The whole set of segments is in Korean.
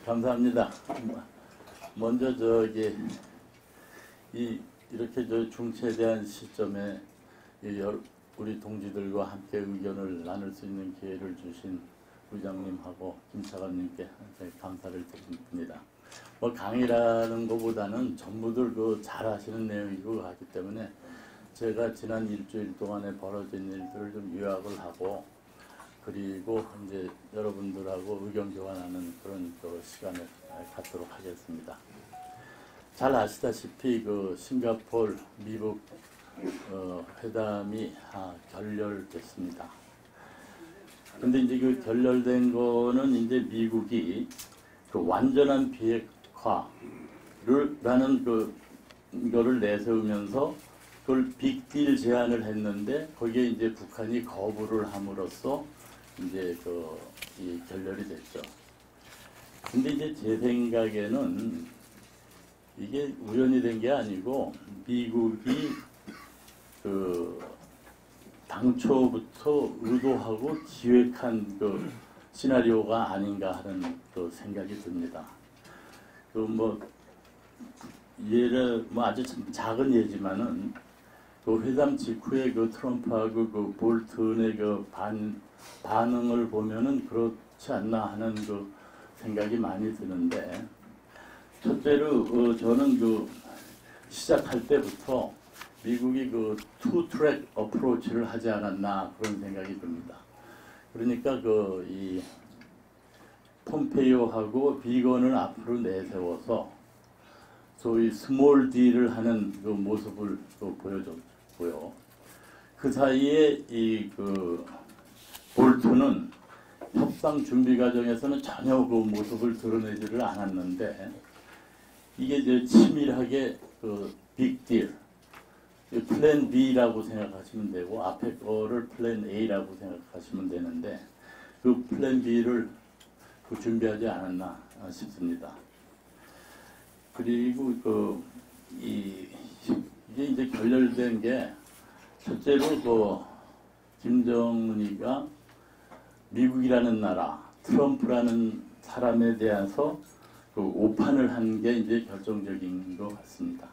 감사합니다. 먼저 이렇게 중체대한 시점에 우리 동지들과 함께 의견을 나눌 수 있는 기회를 주신 부장님하고 김차관님께 감사를 드립니다. 뭐 강의라는 것보다는 전부들 잘하시는 내용이고 하기 때문에 제가 지난 일주일 동안에 벌어진 일들을 좀 요약을 하고, 그리고 이제 여러분들하고 의견 교환하는 그런 시간을 갖도록 하겠습니다. 잘 아시다시피 싱가포르 미국 회담이 결렬됐습니다. 근데 이제 결렬된 거는 이제 미국이 완전한 비핵화라는 이거를 내세우면서 그걸 빅딜 제안을 했는데, 거기에 이제 북한이 거부를 함으로써 이제 이 결렬이 됐죠. 근데 이제 제 생각에는 이게 우연이 된 게 아니고 미국이 당초부터 의도하고 기획한 시나리오가 아닌가 하는 생각이 듭니다. 아주 작은 예지만은 회담 직후에 트럼프하고 볼튼의 반응을 보면은 그렇지 않나 하는 생각이 많이 드는데, 첫째로 저는 시작할 때부터 미국이 투트랙 어프로치를 하지 않았나 그런 생각이 듭니다. 그러니까 이 폼페이오하고 비건을 앞으로 내세워서 소위 스몰 딜을 하는 모습을 보여줬고요. 그 사이에 볼튼은 협상 준비 과정에서는 전혀 모습을 드러내지를 않았는데, 이게 이제 치밀하게 빅딜, 플랜 B라고 생각하시면 되고 앞에 거를 플랜 A라고 생각하시면 되는데, 플랜 B를 준비하지 않았나 싶습니다. 그리고 이게 이제 결렬된 게, 첫째로 김정은이가 미국이라는 나라, 트럼프라는 사람에 대해서 오판을 한 게 이제 결정적인 것 같습니다.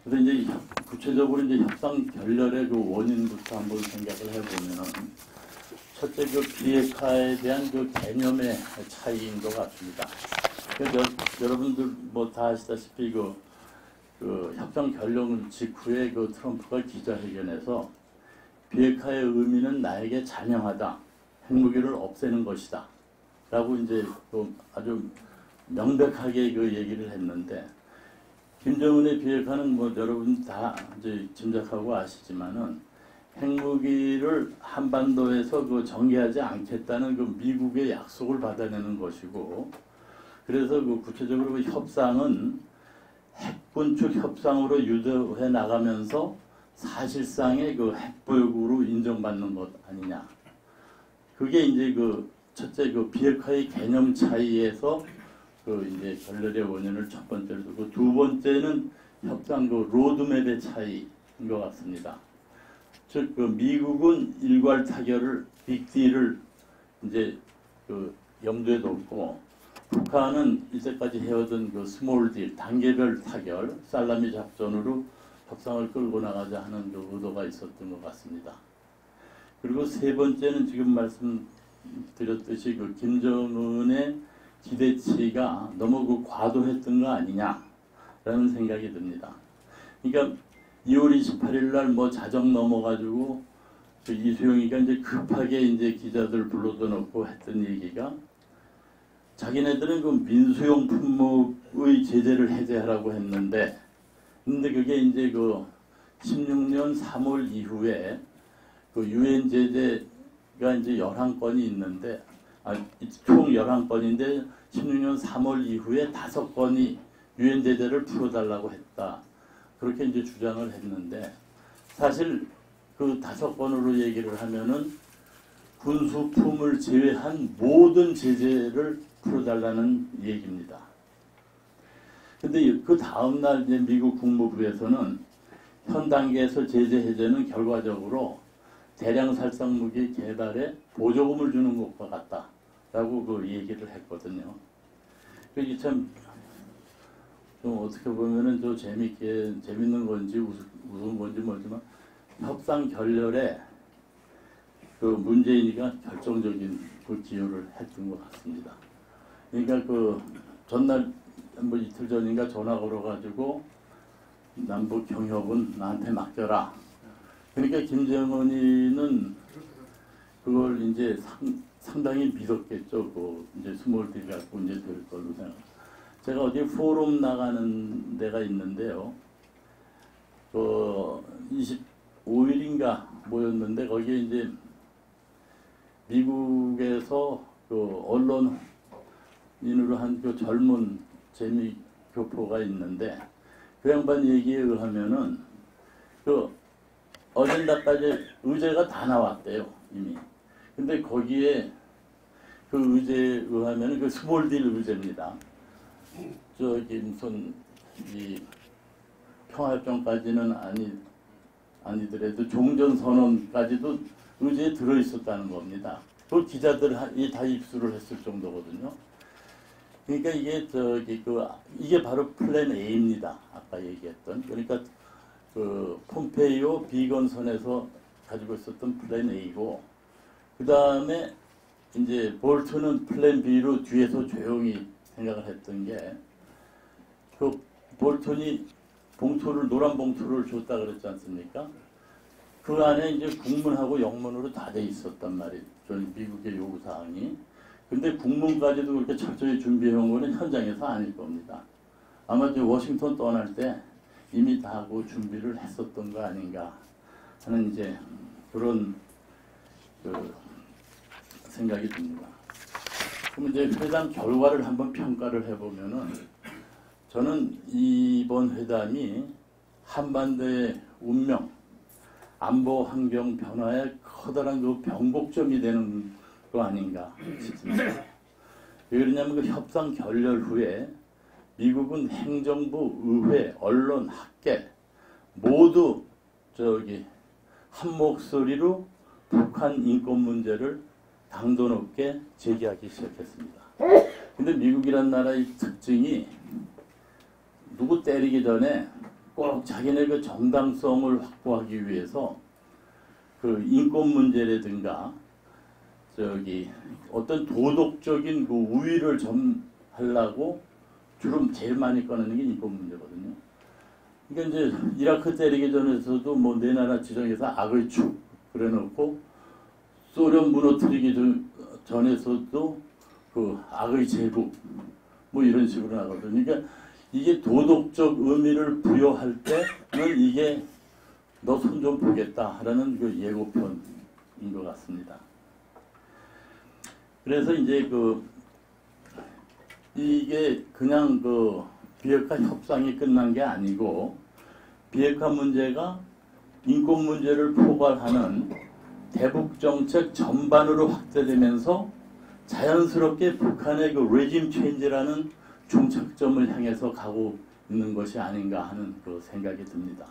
그래서 이제 구체적으로 이제 협상 결렬의 원인부터 한번 생각을 해보면은, 첫째 비핵화에 대한 개념의 차이인 것 같습니다. 여러분들 다 아시다시피 협상 결론 직후에 트럼프가 기자회견에서 비핵화의 의미는 나에게 자명하다, 핵무기를 없애는 것이다 라고 이제 아주 명백하게 얘기를 했는데, 김정은의 비핵화는 여러분 다 이제 짐작하고 아시지만은 핵무기를 한반도에서 전개하지 않겠다는 미국의 약속을 받아내는 것이고, 그래서 구체적으로 협상은 핵군축 협상으로 유도해 나가면서 사실상의 핵보유국으로 인정받는 것 아니냐. 그게 이제 첫째 비핵화의 개념 차이에서 이제 결렬의 원인을 첫 번째로 두고, 두 번째는 협상 로드맵의 차이인 것 같습니다. 즉 미국은 일괄 타결을 빅딜을 이제 염두에 뒀고, 북한은 이때까지 해오던 스몰 딜, 단계별 타결, 살라미 작전으로 협상을 끌고 나가자 하는 의도가 있었던 것 같습니다. 그리고 세 번째는 지금 말씀드렸듯이 김정은의 기대치가 너무 과도했던 거 아니냐라는 생각이 듭니다. 그러니까 2월 28일 날 자정 넘어가지고 이수영이가 이제 급하게 이제 기자들 불러다 놓고 했던 얘기가, 자기네들은 민수용 품목의 제재를 해제하라고 했는데, 근데 그게 이제 16년 3월 이후에 유엔 제재가 이제 11건이 있는데, 총 11건인데 16년 3월 이후에 5건이 유엔 제재를 풀어달라고 했다. 그렇게 이제 주장을 했는데, 사실 5건으로 얘기를 하면은 군수품을 제외한 모든 제재를 풀어달라는 얘기입니다. 근데 그 다음날 이제 미국 국무부에서는 현 단계에서 제재 해제는 결과적으로 대량 살상 무기 개발에 보조금을 주는 것과 같다라고 얘기를 했거든요. 그게 참 좀 어떻게 보면은 좀 재밌는 건지 무서운 건지 모르지만 협상 결렬에 그 문재인이가 결정적인 그 기여를 했던 것 같습니다. 그러니까 그 전날 뭐 이틀 전인가 전화 걸어가지고 남북 경협은 나한테 맡겨라. 그러니까 김정은이는 그걸 이제 상당히 믿었겠죠. 그 이제 스몰딜 갖고 이제 될 걸로 생각. 제가 어디 포럼 나가는 데가 있는데요. 그 25일인가 모였는데 거기에 이제 미국에서 그 언론인으로 한 그 젊은 재미 교포가 있는데 그 양반 얘기에 의하면은 그 어젠다까지 의제가 다 나왔대요 이미. 근데 거기에 그 의제에 의하면은 그 스몰딜 의제입니다. 저기 무슨 이 평화협정까지는 아니더라도 종전선언까지도 의제에 들어 있었다는 겁니다. 그 기자들이 다 입수를 했을 정도거든요. 그러니까 이게 이게 바로 플랜 A입니다. 아까 얘기했던. 그러니까 그 폼페이오 비건선에서 가지고 있었던 플랜 A고, 그 다음에 이제 볼튼은 플랜 B로 뒤에서 조용히 생각을 했던 게, 그 볼튼이 노란 봉투를 줬다 그랬지 않습니까? 그 안에 이제 국문하고 영문으로 다 돼 있었단 말이에요. 미국의 요구사항이. 근데 국문까지도 그렇게 철저히 준비해온 거는 현장에서 아닐 겁니다. 아마 이제 워싱턴 떠날 때 이미 다 하고 준비를 했었던 거 아닌가 하는 이제 그런 그 생각이 듭니다. 그럼 이제 회담 결과를 한번 평가를 해보면은 저는 이번 회담이 한반도의 운명, 안보 환경 변화에 커다란 그 변곡점이 되는 거 아닌가 싶습니다. 왜 그러냐면 그 협상 결렬 후에 미국은 행정부, 의회, 언론, 학계 모두 한 목소리로 북한 인권 문제를 강도 높게 제기하기 시작했습니다. 근데 미국이란 나라의 특징이 누구 때리기 전에 꼭 자기네 그 정당성을 확보하기 위해서 그 인권 문제라든가 어떤 도덕적인 그 우위를 점하려고 주로 제일 많이 꺼내는 게 인권 문제거든요. 그러니까 이제 이라크 때리기 전에서도 뭐 내 나라 지정해서 악의 축 그래놓고 소련 무너뜨리기 전에서도 그 악의 제국 뭐 이런 식으로 나거든요. 그러니까 이게 도덕적 의미를 부여할 때는 이게 너 손 좀 보겠다 라는 그 예고편인 것 같습니다. 그래서 이제 이게 그냥 비핵화 협상이 끝난 게 아니고 비핵화 문제가 인권 문제를 포괄하는 대북 정책 전반으로 확대되면서 자연스럽게 북한의 그 레짐 체인지라는 종착점을 향해서 가고 있는 것이 아닌가 하는 그 생각이 듭니다.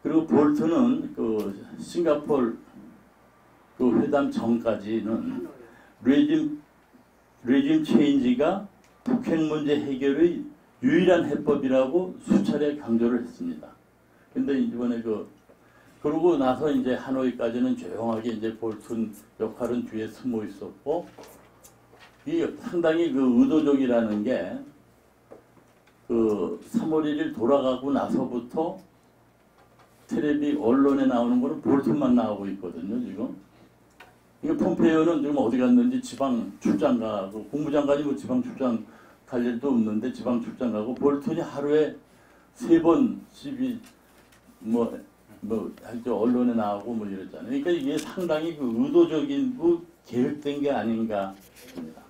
그리고 볼튼은 그 싱가포르 그 회담 전까지는 레짐 체인지가 북핵 문제 해결의 유일한 해법이라고 수차례 강조를 했습니다. 근데 이번에 그러고 나서 이제 하노이까지는 조용하게 이제 볼튼 역할은 뒤에 숨어 있었고, 이 상당히 그 의도적이라는 게 3월 1일 돌아가고 나서부터 텔레비 언론에 나오는 거는 볼튼만 나오고 있거든요, 지금. 이게 폼페이오는 지금 어디 갔는지 지방 출장 가고, 국무장관이 뭐 지방 출장 갈 일도 없는데 지방 출장 가고, 볼튼이 하루에 3번씩이 언론에 나오고 뭐 이랬잖아요. 그러니까 이게 상당히 그 의도적인 계획된 게 아닌가 싶습니다.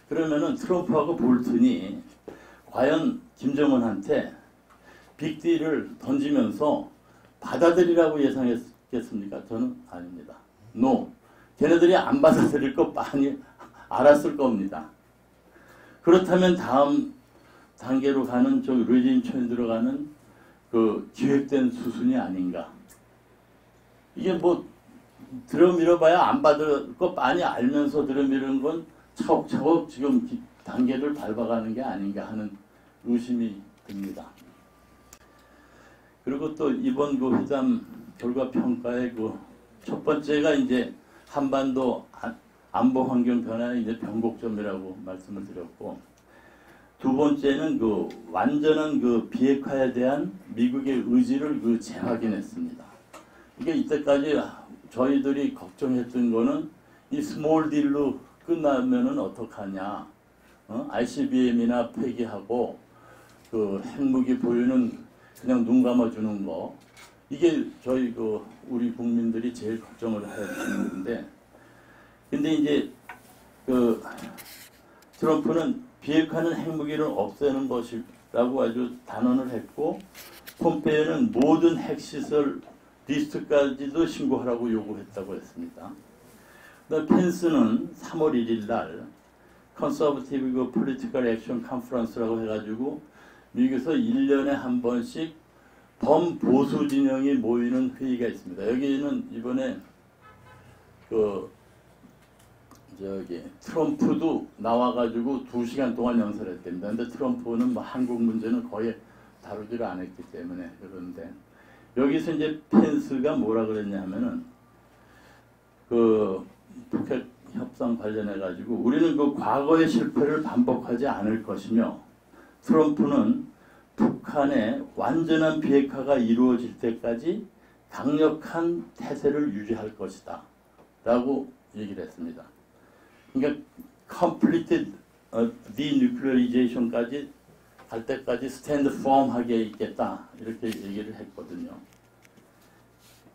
그러면은 트럼프하고 볼튼이 과연 김정은한테 빅딜을 던지면서 받아들이라고 예상했겠습니까? 저는 아닙니다. No. 걔네들이 안 받아들일 거 많이 알았을 겁니다. 그렇다면 다음 단계로 가는 레짐 체인지 들어가는 그 기획된 수순이 아닌가. 이게 뭐 들어밀어봐야 안 받을 거 많이 알면서 들어미는 건 차곡차곡 지금 단계를 밟아가는 게 아닌가 하는 의심이 듭니다. 그리고 또 이번 그 회담 결과 평가의 그 첫 번째가 이제 한반도 안보 환경 변화의 이제 변곡점이라고 말씀을 드렸고, 두 번째는 그 완전한 그 비핵화에 대한 미국의 의지를 그 재확인했습니다. 이게 이때까지 저희들이 걱정했던 거는 이 스몰 딜로 끝나면은 어떡하냐, ICBM이나 폐기하고 그 핵무기 보유는 그냥 눈 감아주는 거, 이게 저희 그 우리 국민들이 제일 걱정을 했는데, 근데 이제 그 트럼프는 비핵화는 핵무기를 없애는 것이라고 아주 단언을 했고, 폼페이오는 모든 핵시설 리스트까지도 신고하라고 요구했다고 했습니다. 펜스는 3월 1일 날 컨서버티브 폴리티컬 액션 컨퍼런스라고 해가지고 미국에서 1년에 한 번씩 범보수 진영이 모이는 회의가 있습니다. 여기는 이번에 그 트럼프도 나와가지고 2시간 동안 연설했답니다. 근데 트럼프는 뭐 한국 문제는 거의 다루지를 않았기 때문에 그런데, 여기서 이제 펜스가 뭐라 그랬냐 하면은 그 북핵 협상 관련해 가지고 우리는 그 과거의 실패를 반복하지 않을 것이며, 트럼프는 북한의 완전한 비핵화가 이루어질 때까지 강력한 태세를 유지할 것이다 라고 얘기를 했습니다. 그러니까 complete denuclearization까지 갈 때까지 스탠드 펌하게 있겠다 이렇게 얘기를 했거든요.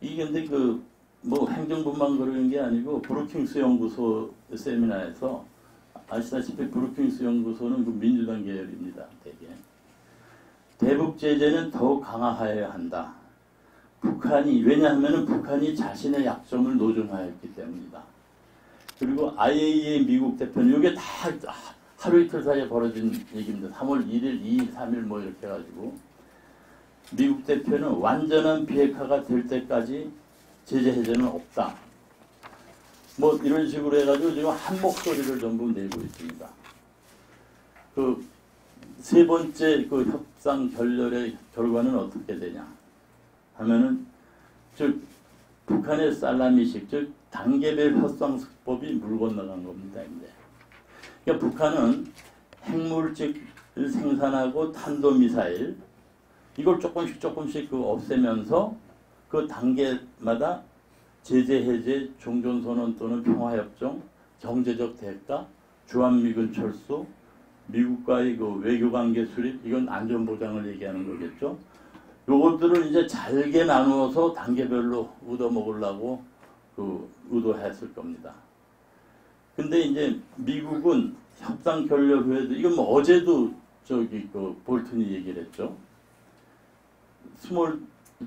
이게 근데 그 뭐 행정부만 그러는 게 아니고 브루킹스 연구소 세미나에서 아시다시피 브루킹스 연구소는 그 민주당 계열입니다. 되게 대북 제재는 더욱 강화해야 한다. 북한이, 왜냐하면 북한이 자신의 약점을 노정하였기 때문이다. 그리고 IAEA 미국 대표는 이게 다 하루 이틀 사이에 벌어진 얘기입니다. 3월 1일, 2일, 3일 뭐 이렇게 해가지고 미국 대표는 완전한 비핵화가 될 때까지 제재 해제는 없다. 뭐 이런 식으로 해가지고 지금 한 목소리를 전부 내고 있습니다. 그 세 번째 그 협상 결렬의 결과는 어떻게 되냐 하면은, 즉 북한의 살라미식, 즉 단계별 협상수법이 물 건너간 겁니다. 이제. 그러니까 북한은 핵물질을 생산하고 탄도미사일 이걸 조금씩 그 없애면서 그 단계마다 제재 해제, 종전선언 또는 평화협정, 경제적 대가, 주한미군 철수, 미국과의 그 외교관계 수립, 이건 안전보장을 얘기하는 거겠죠. 요것들을 이제 잘게 나누어서 단계별로 얻어먹으려고 그 의도했을 겁니다. 근데 이제 미국은 협상 결렬 후에도, 이건 뭐 어제도 저기 그 볼튼이 얘기를 했죠. 스몰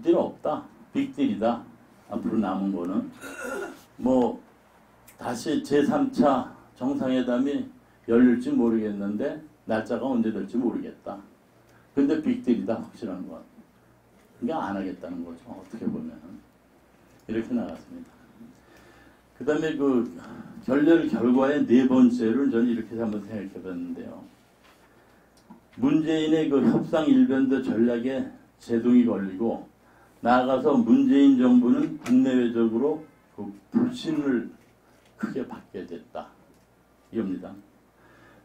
딜은 없다. 빅딜이다. 앞으로 남은 거는. 뭐 다시 제3차 정상회담이 열릴지 모르겠는데 날짜가 언제 될지 모르겠다. 근데 빅딜이다. 확실한 건. 그러니까 안 하겠다는 거죠. 어떻게 보면은. 이렇게 나갔습니다. 그 다음에 그 결렬 결과의 네 번째를 저는 이렇게 한번 생각해 봤는데요. 문재인의 그 협상 일변도 전략에 제동이 걸리고, 나아가서 문재인 정부는 국내외적으로 그 불신을 크게 받게 됐다. 이겁니다.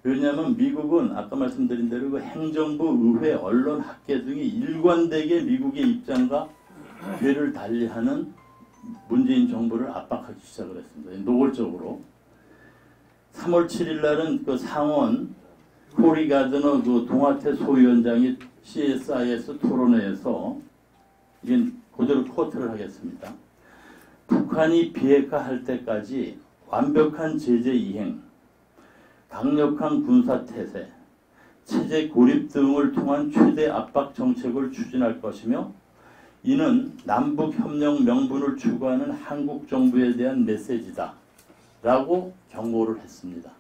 왜냐하면 미국은 아까 말씀드린 대로 그 행정부, 의회, 언론, 학계 등이 일관되게 미국의 입장과 궤를 달리하는 문재인 정부를 압박하기 시작을 했습니다. 노골적으로. 3월 7일 날은 그 상원 코리 가드너 그 동아태 소위원장이 CSIS 토론회에서, 이건 그대로 코트를 하겠습니다. 북한이 비핵화할 때까지 완벽한 제재 이행, 강력한 군사 태세, 체제 고립 등을 통한 최대 압박 정책을 추진할 것이며, 이는 남북협력 명분을 추구하는 한국 정부에 대한 메시지다 라고 경고를 했습니다.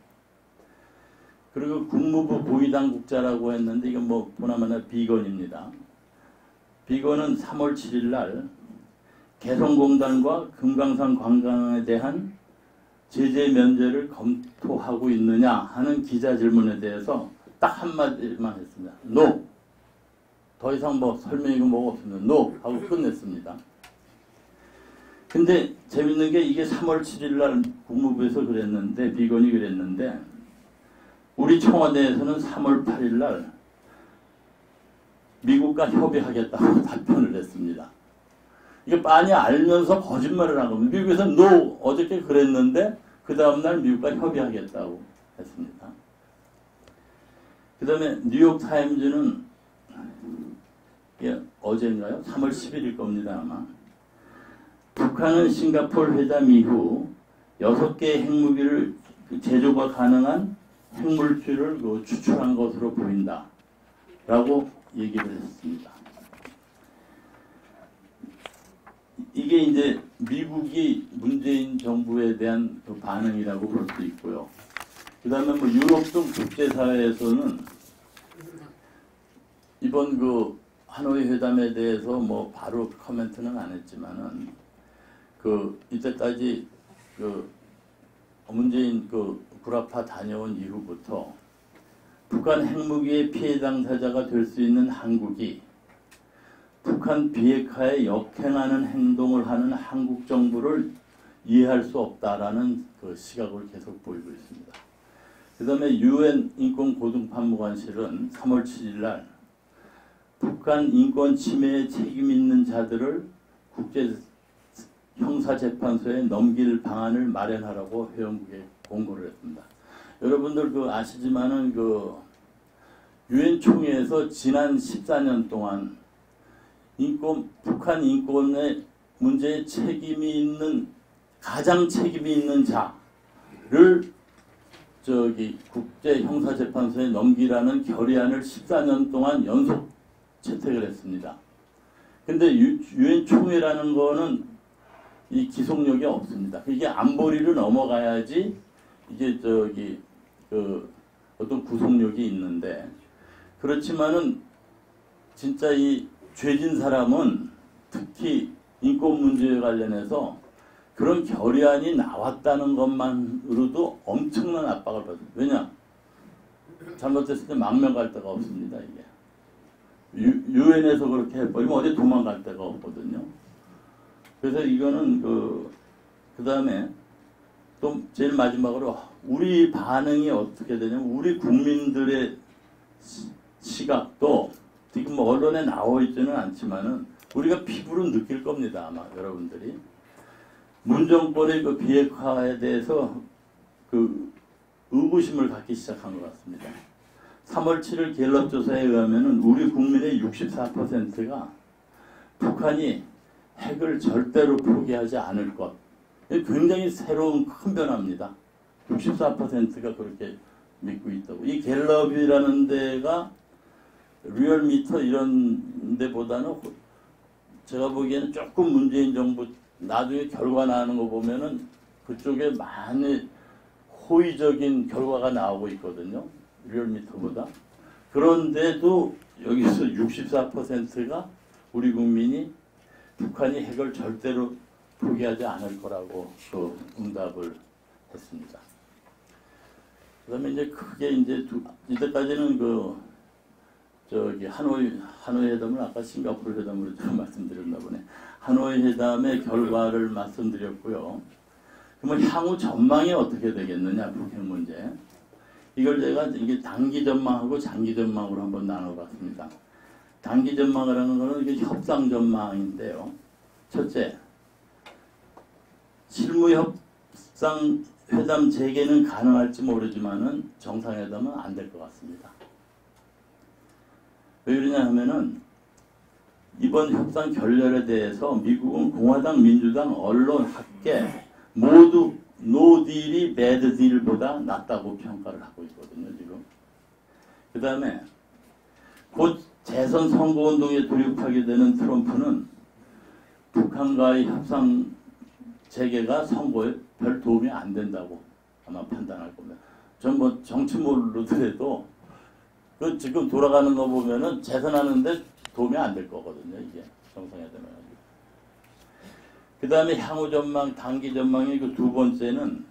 그리고 국무부 고위당국자라고 했는데, 이건 뭐 보나마나 비건입니다. 비건은 3월 7일 날 개성공단과 금강산 관광에 대한 제재 면제를 검토하고 있느냐 하는 기자 질문에 대해서 딱 한마디만 했습니다. NO. 더 이상 뭐 설명이고 뭐가 없습니다. NO 하고 끝냈습니다. 근데 재밌는 게 이게 3월 7일 날 국무부에서 그랬는데, 비건이 그랬는데, 우리 청와대에서는 3월 8일 날 미국과 협의하겠다고 답변을 했습니다. 이게 빤히 알면서 거짓말을 한 겁니다. 미국에서 NO 어저께 그랬는데 그 다음날 미국과 협의하겠다고 했습니다. 그 다음에 뉴욕타임즈는 어제인가요? 3월 10일일 겁니다. 아마. 북한은 싱가포르 회담 이후 6개의 핵무기를 제조가 가능한 핵물질을 추출한 것으로 보인다 라고 얘기를 했습니다. 이게 이제 미국이 문재인 정부에 대한 그 반응이라고 볼 수 있고요. 그 다음에 뭐 유럽 등 국제사회에서는 이번 그 하노이 회담에 대해서 뭐 바로 코멘트는 안 했지만은 그 이때까지 그 문재인 그 구라파 다녀온 이후부터 북한 핵무기의 피해 당사자가 될 수 있는 한국이 북한 비핵화에 역행하는 행동을 하는 한국 정부를 이해할 수 없다라는 그 시각을 계속 보이고 있습니다. 그 다음에 UN 인권고등판무관실은 3월 7일 날 북한 인권 침해에 책임 있는 자들을 국제 형사재판소에 넘길 방안을 마련하라고 회원국에 공고를 했습니다. 여러분들 그 아시지만은 그 유엔 총회에서 지난 14년 동안 북한 인권의 문제에 책임이 있는 가장 책임이 있는 자를 국제 형사재판소에 넘기라는 결의안을 14년 동안 연속 채택을 했습니다. 근데 유엔 총회라는 거는 이 기속력이 없습니다. 이게 안보리를 넘어가야지 이게 어떤 구속력이 있는데, 그렇지만은 진짜 이 죄진 사람은 특히 인권 문제에 관련해서 그런 결의안이 나왔다는 것만으로도 엄청난 압박을 받습니다. 왜냐? 잘못했을 때 망명 갈 데가 없습니다. 이게 유엔에서 그렇게 해버리면 어디 도망갈 데가 없거든요. 그래서 이거는 그 다음에 또 제일 마지막으로 우리 반응이 어떻게 되냐면, 우리 국민들의 시각도 지금 뭐 언론에 나와 있지는 않지만은 우리가 피부로 느낄 겁니다. 아마 여러분들이 문 정권의 그 비핵화에 대해서 그 의구심을 갖기 시작한 것 같습니다. 3월 7일 갤럽 조사에 의하면은 우리 국민의 64%가 북한이 핵을 절대로 포기하지 않을 것. 굉장히 새로운 큰 변화입니다. 64%가 그렇게 믿고 있다고. 이 갤럽이라는 데가 리얼미터 이런 데보다는 제가 보기에는 조금 문재인 정부 나중에 결과 나오는 거 보면은 그쪽에 많이 호의적인 결과가 나오고 있거든요. 리얼미터보다. 그런데도 여기서 64%가 우리 국민이 북한이 핵을 절대로 포기하지 않을 거라고 그 응답을 했습니다. 그 다음에 이제 크게 이때까지는 하노이 회담을 아까 싱가포르 회담으로 좀 말씀드렸나 보네. 하노이 회담의 결과를 말씀드렸고요. 그러면 향후 전망이 어떻게 되겠느냐, 북핵 문제. 이걸 제가 이게 단기 전망하고 장기 전망으로 한번 나눠봤습니다. 단기 전망이라는 것은 이게 협상 전망인데요. 첫째, 실무 협상 회담 재개는 가능할지 모르지만은 정상회담은 안 될 것 같습니다. 왜 그러냐 하면은 이번 협상 결렬에 대해서 미국은 공화당, 민주당, 언론, 학계 모두 노딜이 배드딜보다 낫다고 평가를 하고 있거든요, 지금. 그 다음에 곧 재선 선거운동에 돌입하게 되는 트럼프는 북한과의 협상 재개가 선거에 별 도움이 안 된다고 아마 판단할 겁니다. 전 뭐 정치 모르더라도 지금 돌아가는 거 보면은 재선하는데 도움이 안 될 거거든요, 이게 정상회담에. 그 다음에 향후 전망, 단기 전망이 그 두 번째는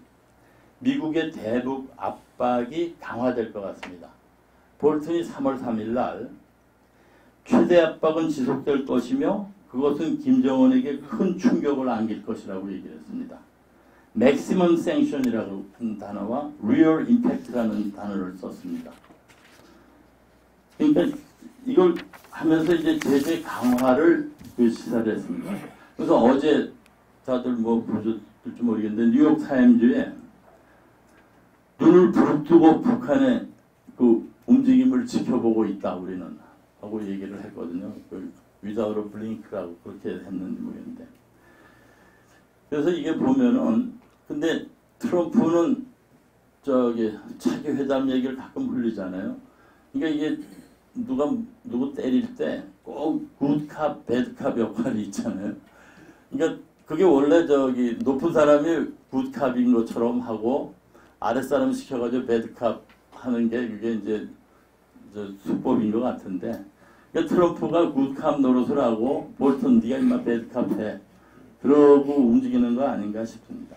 미국의 대북 압박이 강화될 것 같습니다. 볼튼이 3월 3일 날 최대 압박은 지속될 것이며 그것은 김정은에게 큰 충격을 안길 것이라고 얘기를 했습니다. maximum sanction이라는 단어와 real impact라는 단어를 썼습니다. 그러니까 이걸 하면서 이제 제재 강화를 시사를 했습니다. 그래서 어제 다들 뭐 보셨을지 모르겠는데 뉴욕 타임즈에 눈을 부릅뜨고 북한의 그 움직임을 지켜보고 있다 우리는 하고 얘기를 했거든요. 그 without a blink라고 그렇게 했는지 모르겠는데. 그래서 이게 보면은 근데 트럼프는 저기 차기 회담 얘기를 가끔 흘리잖아요. 그러니까 이게 누구 때릴 때 꼭 굿캅, 배드캅 역할이 있잖아요. 그러니까 그게 원래 저기 높은 사람이 굿캅인 것처럼 하고 아랫사람 시켜가지고 배드캅 하는 게 그게 이제 수법인 것 같은데 그러니까 트럼프가 굿캅 노릇을 하고 볼턴 네가 임마 배드캅 해 그러고 움직이는 거 아닌가 싶습니다.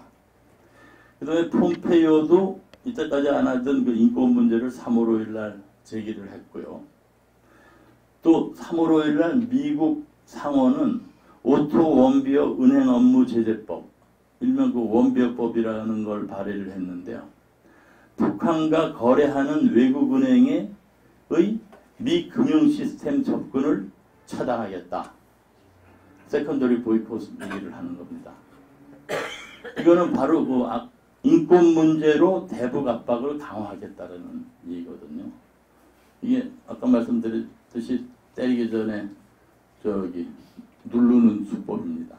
그 다음에 폼페이오도 이때까지 안 하던 그 인권 문제를 3월 5일 날 제기를 했고요. 또 3월 5일 날 미국 상원은 오토 원비어 은행 업무 제재법, 일명 그 원비어법이라는 걸 발의를 했는데요. 북한과 거래하는 외국은행의 미 금융 시스템 접근을 차단하겠다. 세컨더리 보이콧 얘기를 하는 겁니다. 이거는 바로 그 인권 문제로 대북 압박을 강화하겠다는 얘기거든요. 이게 아까 말씀드렸듯이 때리기 전에 저기 누르는 수법입니다.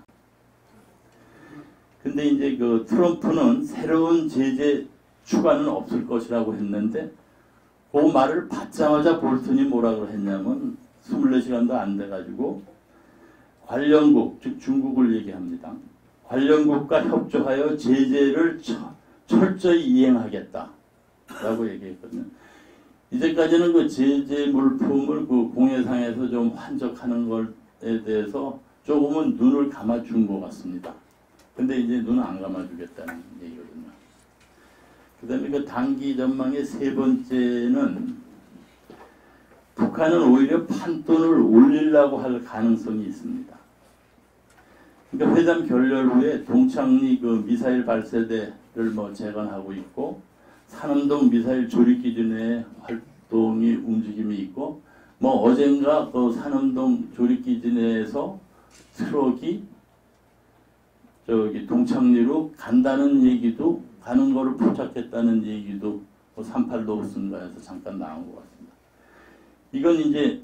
근데 이제 그 트럼프는 새로운 제재 추가는 없을 것이라고 했는데 그 말을 받자마자 볼튼이 뭐라고 했냐면 24시간도 안 돼가지고 관련국, 즉 중국을 얘기합니다. 관련국과 협조하여 제재를 철저히 이행하겠다라고 얘기했거든요. 이제까지는 그 제재 물품을 그 공해상에서 좀 환적하는 것에 대해서 조금은 눈을 감아준 것 같습니다. 근데 이제 눈을 안 감아주겠다는 얘기거든요. 그 다음에 그 단기 전망의 세 번째는 북한은 오히려 판돈을 올리려고 할 가능성이 있습니다. 그러니까 회담 결렬 후에 동창리 그 미사일 발사대를 뭐 재건하고 있고 산암동 미사일 조립 기준의 활동이 움직임이 있고 뭐 어젠가 그 산암동 조립 기준에서 트럭이 저기 동창리로 간다는 얘기도 가는 거를 포착했다는 얘기도 뭐 38로슨가에서 잠깐 나온 것 같습니다. 이건 이제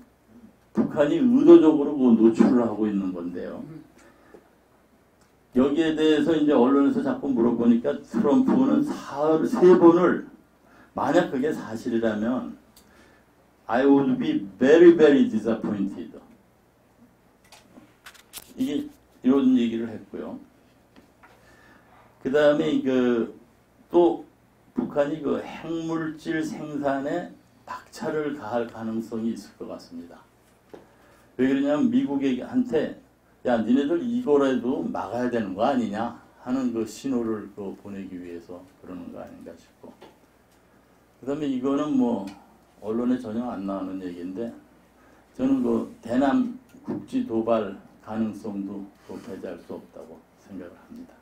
북한이 의도적으로 그 노출을 하고 있는 건데요. 여기에 대해서 이제 언론에서 자꾸 물어보니까 트럼프는 세 번을 만약 그게 사실이라면 I would be very very disappointed. 이게 이런 얘기를 했고요. 그 다음에 또 북한이 그 핵물질 생산에 박차를 가할 가능성이 있을 것 같습니다. 왜 그러냐면 미국한테 야 니네들 이거라도 막아야 되는 거 아니냐 하는 그 신호를 보내기 위해서 그러는 거 아닌가 싶고 그 다음에 이거는 뭐 언론에 전혀 안 나오는 얘기인데 저는 그 대남 국지 도발 가능성도 배제할 수 없다고 생각을 합니다.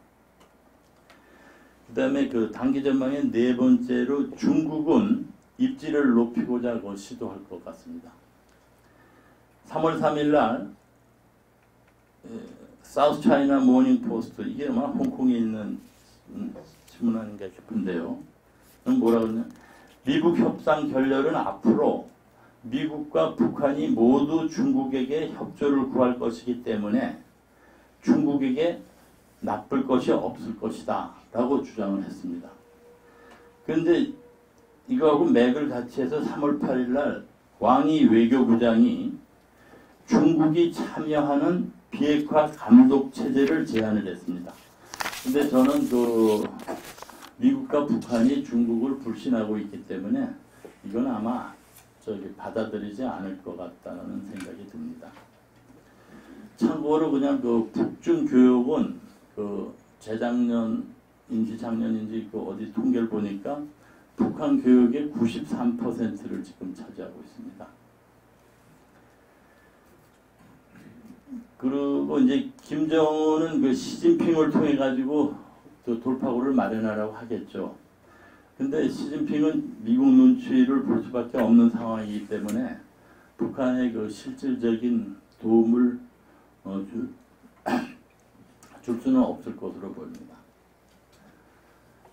그 다음에 그 단기 전망의 네 번째로 중국은 입지를 높이고자 시도할 것 같습니다. 3월 3일 날 사우스 차이나 모닝 포스트 이게 아마 홍콩에 있는 신문 아닌가 싶은데요. 뭐라고 하냐? 미국 협상 결렬은 앞으로 미국과 북한이 모두 중국에게 협조를 구할 것이기 때문에 중국에게 나쁠 것이 없을 것이다 라고 주장을 했습니다. 그런데 이거하고 맥을 같이 해서 3월 8일 날 왕이 외교부장이 중국이 참여하는 비핵화 감독 체제를 제안을 했습니다. 근데 저는 미국과 북한이 중국을 불신하고 있기 때문에 이건 아마 받아들이지 않을 것 같다는 생각이 듭니다. 참고로 그냥 북중 교역은 재작년 올해인지 작년인지 그 어디 통계를 보니까 북한 교육의 93%를 지금 차지하고 있습니다. 그리고 이제 김정은은 그 시진핑을 통해 가지고 또 돌파구를 마련하라고 하겠죠. 근데 시진핑은 미국 눈치를 볼 수밖에 없는 상황이기 때문에 북한의 그 실질적인 도움을 줄 수는 없을 것으로 보입니다.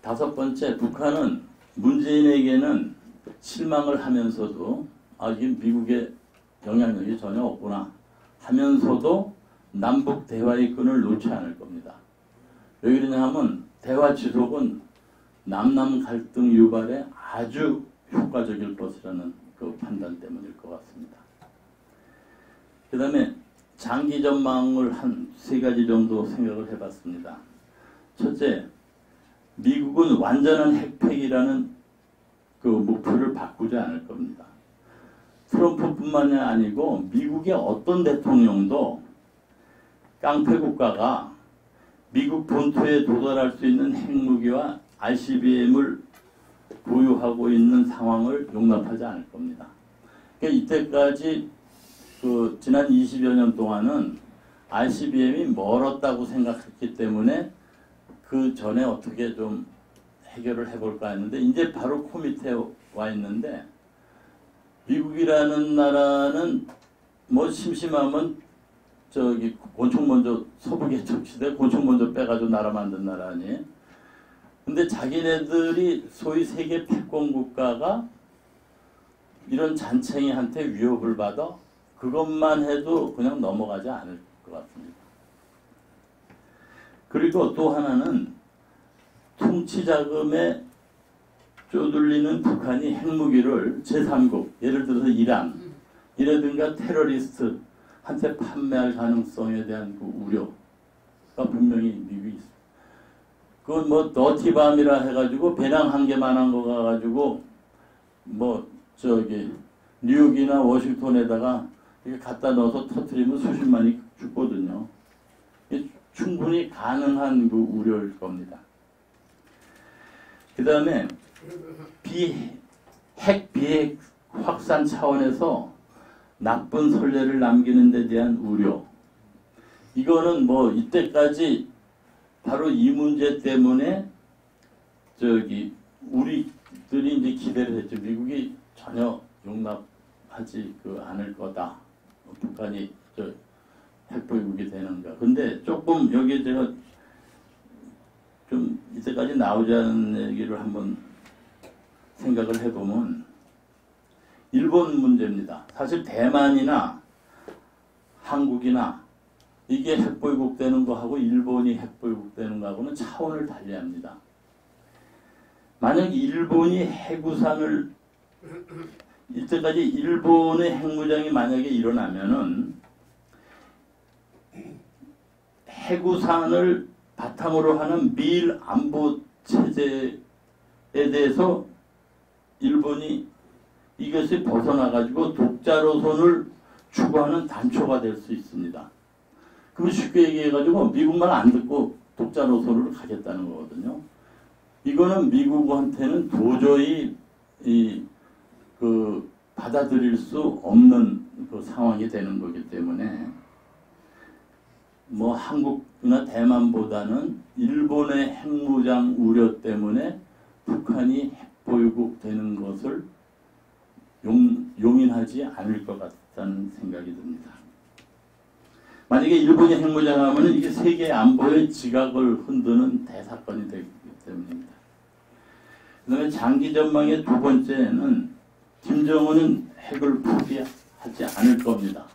다섯 번째, 북한은 문재인에게는 실망을 하면서도 이게 미국의 영향력이 전혀 없구나 하면서도 남북 대화의 끈을 놓지 않을 겁니다. 왜 그러냐 하면 대화 지속은 남남 갈등 유발에 아주 효과적일 것이라는 그 판단 때문일 것 같습니다. 그 다음에 장기 전망을 한 세 가지 정도 생각을 해봤습니다. 첫째, 미국은 완전한 핵폐기라는 그 목표를 바꾸지 않을 겁니다. 트럼프뿐만이 아니고 미국의 어떤 대통령도 깡패 국가가 미국 본토에 도달할 수 있는 핵무기와 ICBM을 보유하고 있는 상황을 용납하지 않을 겁니다. 그러니까 이때까지 그 지난 20여 년 동안은 ICBM이 멀었다고 생각했기 때문에 그 전에 어떻게 좀 해결을 해볼까 했는데 이제 바로 코 밑에 와 있는데 미국이라는 나라는 뭐 심심하면 저기 곤충 먼저 서부 개척 시대 곤충 먼저 빼가지고 나라 만든 나라 아니에요? 근데 자기네들이 소위 세계 패권 국가가 이런 잔챙이한테 위협을 받아 그것만 해도 그냥 넘어가지 않을 것 같습니다. 그리고 또 하나는 통치자금에 쪼들리는 북한이 핵무기를 제3국, 예를 들어서 이란, 이라든가 테러리스트한테 판매할 가능성에 대한 그 우려가 분명히 미국이 있습니다. 그건 뭐 너티밤이라 해가지고 배낭 한 개만한 거 가가지고 뭐 저기 뉴욕이나 워싱턴에다가 이게 갖다 넣어서 터뜨리면 수십만이 죽거든요. 충분히 가능한 그 우려일 겁니다. 그 다음에 핵 비핵 확산 차원에서 나쁜 선례를 남기는 데 대한 우려. 이거는 뭐 이때까지 바로 이 문제 때문에 저기 우리들이 이제 기대를 했죠. 미국이 전혀 용납하지 않을 거다. 북한이 핵보유국이 되는가. 근데 조금 여기에 제가 좀 이때까지 나오지 않은 얘기를 한번 생각을 해보면 일본 문제입니다. 사실 대만이나 한국이나 이게 핵보유국 되는 거하고 일본이 핵보유국 되는 거하고는 차원을 달리합니다. 만약 일본이 핵우산을 이때까지 일본의 핵무장이 만약에 일어나면은 핵우산을 바탕으로 하는 미일 안보 체제에 대해서 일본이 이것이 벗어나가지고 독자로선을 추구하는 단초가 될 수 있습니다. 그럼 쉽게 얘기해가지고 미국만 안 듣고 독자로선으로 가겠다는 거거든요. 이거는 미국한테는 도저히 받아들일 수 없는 그 상황이 되는 거기 때문에 뭐 한국이나 대만보다는 일본의 핵무장 우려 때문에 북한이 핵보유국 되는 것을 용인하지 않을 것 같다는 생각이 듭니다. 만약에 일본이 핵무장하면 이게 세계 안보의 지각을 흔드는 대사건이 되기 때문입니다. 그 다음에 장기 전망의 두 번째는 김정은은 핵을 포기하지 않을 겁니다.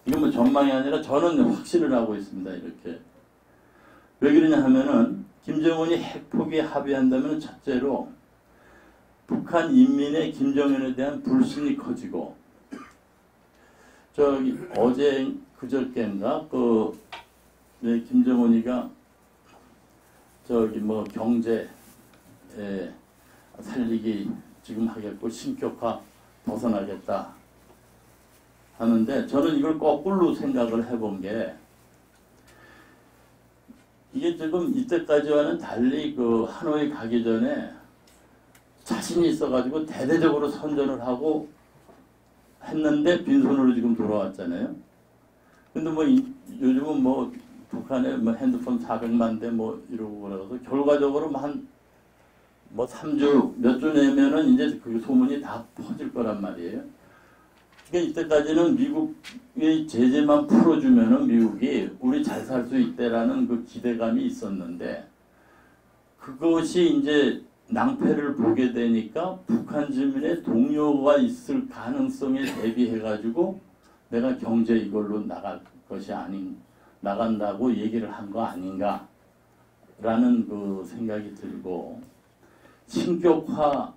이건 뭐 전망이 아니라 저는 확신을 하고 있습니다. 이렇게. 왜 그러냐 하면은 김정은이 핵 포기에 합의한다면 첫째로 북한 인민의 김정은에 대한 불신이 커지고 저기 어제 그저께인가 김정은이가 저기 뭐 경제 살리기 지금 하겠고 신격화 벗어나겠다 하는데 저는 이걸 거꾸로 생각을 해본 게 이게 지금 이때까지와는 달리 그 하노이 가기 전에 자신이 있어가지고 대대적으로 선전을 하고 했는데 빈손으로 지금 돌아왔잖아요. 근데 뭐 요즘은 뭐 북한에 뭐 핸드폰 400만 대 뭐 이러고 그래서 결과적으로 뭐 3주 몇 주 내면은 이제 그 소문이 다 퍼질 거란 말이에요. 그러니까 이때까지는 미국의 제재만 풀어주면은 미국이 우리 잘 살 수 있대라는 그 기대감이 있었는데 그것이 이제 낭패를 보게 되니까 북한 주민의 동요가 있을 가능성에 대비해가지고 내가 경제 이걸로 나갈 것이 나간다고 얘기를 한 거 아닌가라는 그 생각이 들고 신격화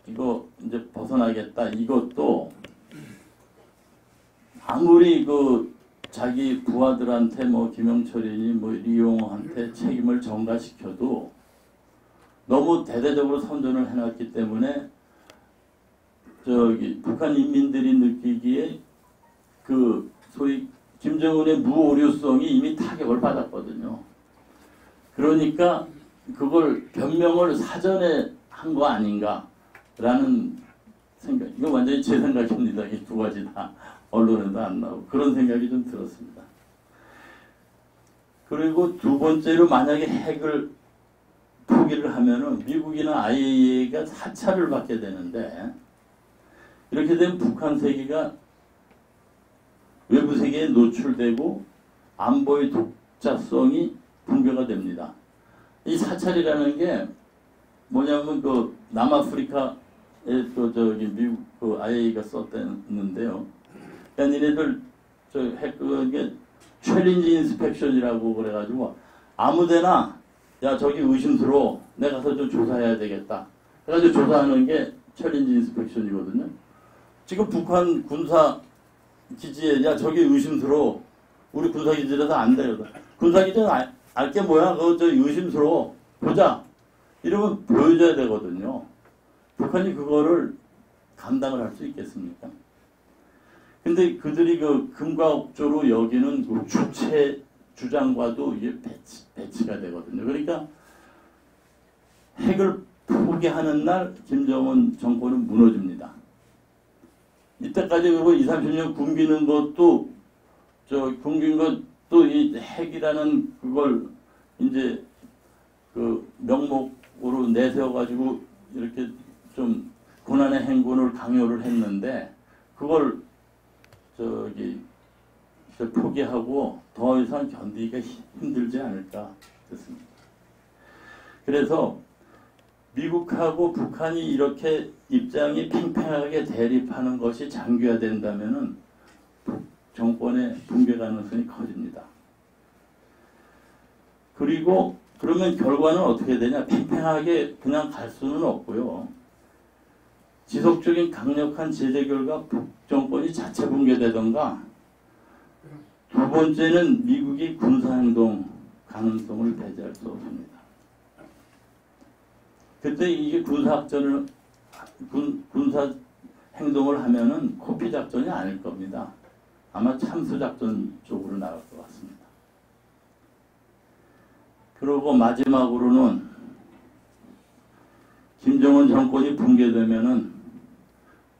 이거 이제 벗어나겠다 이것도 아무리 그 자기 부하들한테 뭐 김영철이니 뭐 리용한테 책임을 전가시켜도 너무 대대적으로 선전을 해놨기 때문에 북한 인민들이 느끼기에 그 소위 김정은의 무오류성이 이미 타격을 받았거든요. 그러니까 그걸 변명을 사전에 한 거 아닌가라는 생각. 이거 완전히 제 생각입니다. 이 두 가지 다 언론에도 안 나오고 그런 생각이 좀 들었습니다. 그리고 두 번째로 만약에 핵을 포기를 하면은 미국이나 IAEA가 사찰을 받게 되는데 이렇게 되면 북한 세계가 외부 세계에 노출되고 안보의 독자성이 붕괴가 됩니다. 이 사찰이라는 게 뭐냐면 그 남아프리카에 또 저기 미국 그 IAEA가 썼는데요. 그러니까 니네들 저 핵 그게 챌린지 인스펙션이라고 그래가지고 아무데나 야 저기 의심스러워 내가 가서 좀 조사해야 되겠다. 그래가지고 조사하는 게 챌린지 인스펙션이거든요. 지금 북한 군사 기지에 야 저기 의심스러워 우리 군사 기지라서 안 돼요. 군사 기지는 알게 뭐야 그거 저 의심스러워 보자 이러면 보여줘야 되거든요. 북한이 그거를 감당을 할 수 있겠습니까? 근데 그들이 그 금과 억조로 여기는 그 주체 주장과도 이게 배치가 되거든요. 그러니까 핵을 포기하는 날 김정은 정권은 무너집니다. 이때까지 그리고 20, 30년 굶기는 것도 굶긴 것도 이 핵이라는 그걸 이제 그 명목으로 내세워 가지고 이렇게 좀 고난의 행군을 강요를 했는데 그걸 포기하고 더 이상 견디기가 힘들지 않을까 됐습니다. 그래서 미국하고 북한이 이렇게 입장이 팽팽하게 대립하는 것이 장기화된다면은 정권의 붕괴 가능성이 커집니다. 그리고 그러면 결과는 어떻게 되냐? 팽팽하게 그냥 갈 수는 없고요. 지속적인 강력한 제재 결과 북정권이 자체 붕괴되던가 두 번째는 미국이 군사행동 가능성을 배제할 수 없습니다. 그때 이게 군사 행동을 하면은 코피 작전이 아닐 겁니다. 아마 참수 작전 쪽으로 나갈 것 같습니다. 그리고 마지막으로는 김정은 정권이 붕괴되면은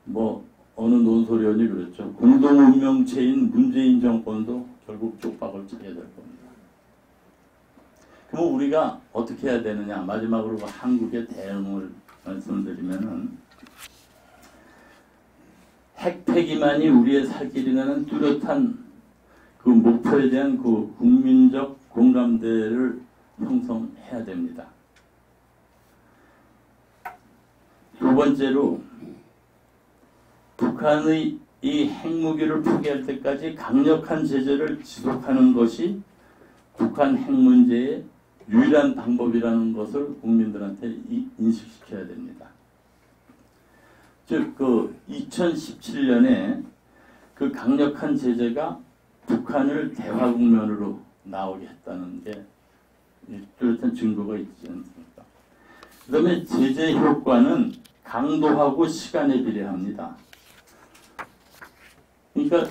뭐 어느 논설위원이 그랬죠. 공동운명체인 문재인 정권도 결국 쪽박을 차게 될 겁니다. 그럼 우리가 어떻게 해야 되느냐? 마지막으로 한국의 대응을 말씀드리면은 핵 폐기만이 우리의 살 길이라는 뚜렷한 그 목표에 대한 그 국민적 공감대를 형성해야 됩니다. 두 번째로 북한의 이 핵무기를 포기할 때까지 강력한 제재를 지속하는 것이 북한 핵 문제의 유일한 방법이라는 것을 국민들한테 인식시켜야 됩니다. 즉, 그 2017년에 그 강력한 제재가 북한을 대화 국면으로 나오게 했다는 게 뚜렷한 증거가 있지 않습니까? 그 다음에 제재 효과는 강도하고 시간에 비례합니다. 그러니까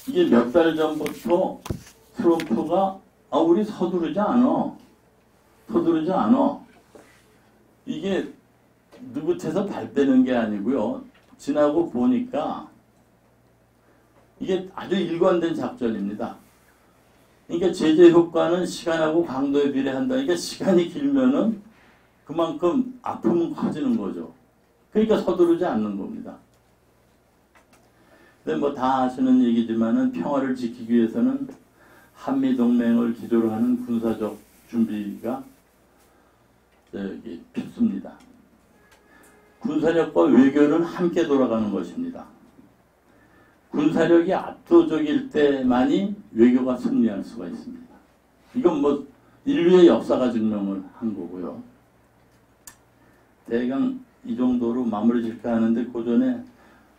이게 몇 달 전부터 트럼프가 우리 서두르지 않아. 서두르지 않아. 이게 느긋해서 발빼는 게 아니고요. 지나고 보니까 이게 아주 일관된 작전입니다. 그러니까 제재 효과는 시간하고 강도에 비례한다. 그러니까 시간이 길면은 그만큼 아픔은 커지는 거죠. 그러니까 서두르지 않는 겁니다. 근데 뭐 다 아시는 얘기지만은 평화를 지키기 위해서는 한미동맹을 기조로 하는 군사적 준비가 필수입니다. 군사력과 외교는 함께 돌아가는 것입니다. 군사력이 압도적일 때만이 외교가 승리할 수가 있습니다. 이건 뭐 인류의 역사가 증명을 한 거고요. 대강 이 정도로 마무리 질까 하는데 그 전에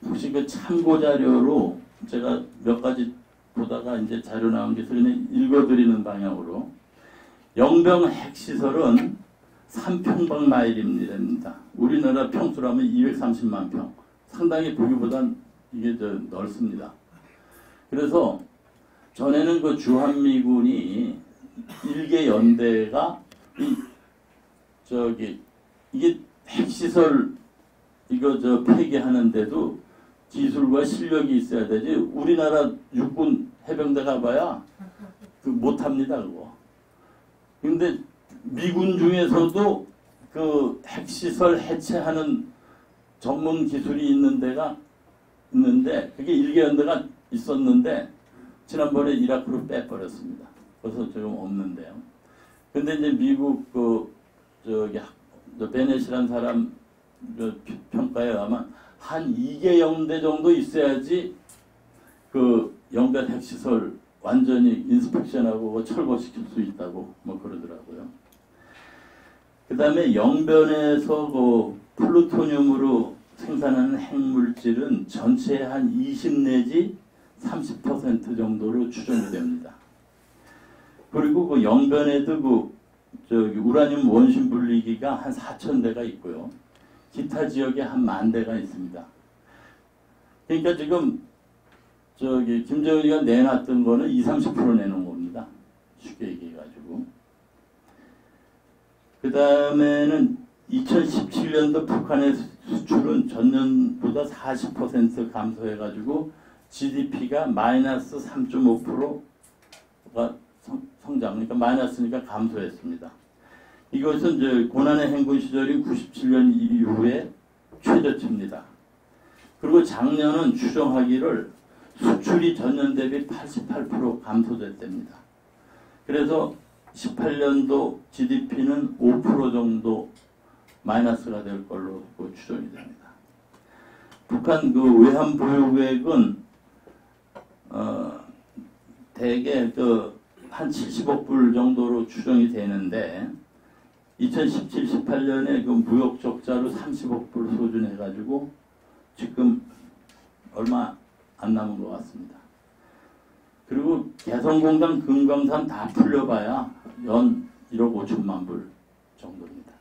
혹시 그 참고 자료로 제가 몇 가지 보다가 이제 자료 나온 게 있어서 그냥 읽어드리는 방향으로 영병 핵시설은 3평방마일입니다. 우리나라 평수라면 230만 평. 상당히 보기보단 이게 넓습니다. 그래서 전에는 그 주한미군이 일개 연대가 이게 핵시설 폐기하는데도 기술과 실력이 있어야 되지. 우리나라 육군 해병대 가봐야 못합니다 그거. 근데 미군 중에서도 그 핵시설 해체하는 전문 기술이 있는 데가 있는데 그게 일개연대가 있었는데 지난번에 이라크로 빼버렸습니다. 그래서 지금 없는데요. 근데 이제 미국 베넷이라는 사람 평가에 의하면 한 2개 영대 정도 있어야지 그 영변 핵시설 완전히 인스펙션하고 철거시킬 수 있다고 뭐 그러더라고요. 그 다음에 영변에서 그 플루토늄으로 생산하는 핵물질은 전체의 한 20 내지 30% 정도로 추정이 됩니다. 그리고 그 영변에도 우라늄 원심 분리기가 한 4,000대가 있고요. 기타 지역에 한 10,000대가 있습니다. 그러니까 지금 김정은이가 내놨던 거는 20-30% 내놓은 겁니다. 쉽게 얘기해가지고. 그 다음에는 2017년도 북한의 수출은 전년보다 40% 감소해가지고 GDP가 마이너스 3.5%가 성장, 그러니까 마이너스니까 감소했습니다. 이것은 이제 고난의 행군 시절인 97년 이후에 최저치입니다. 그리고 작년은 추정하기를 수출이 전년 대비 88% 감소됐답니다. 그래서 18년도 GDP는 5% 정도 마이너스가 될 걸로 추정이 됩니다. 북한 그 외환 보유액은 대개 한 70억 불 정도로 추정이 되는데 2017-18년에 그 무역 적자로 30억 불 소진해가지고 지금 얼마 안 남은 것 같습니다. 그리고 개성공단 금강산 다 풀려봐야 연 1억 5천만 불 정도입니다.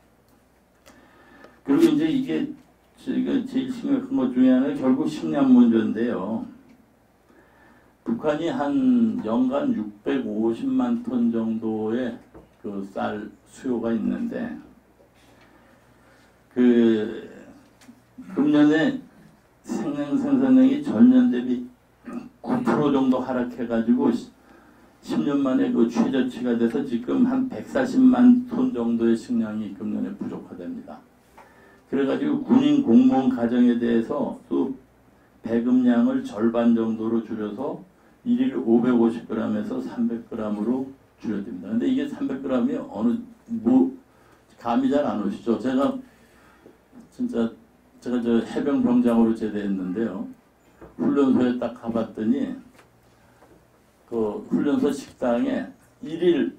그리고 이제 이게 제일 심각한 것 중에 하나가 결국 식량 문제인데요. 북한이 한 연간 650만 톤 정도의 그 쌀 수요가 있는데 금년에 생량 생산량이 전년 대비 9% 정도 하락해가지고 10년 만에 그 최저치가 돼서 지금 한 140만 톤 정도의 식량이 금년에 부족하답니다. 그래가지고 군인 공무원 가정에 대해서 또 배급량을 절반 정도로 줄여서 1일 550g에서 300g으로 줄여집니다. 근데 이게 300g이 감이 잘 안 오시죠? 제가 저 해병병장으로 제대했는데요. 훈련소에 딱 가봤더니 그 훈련소 식당에 1일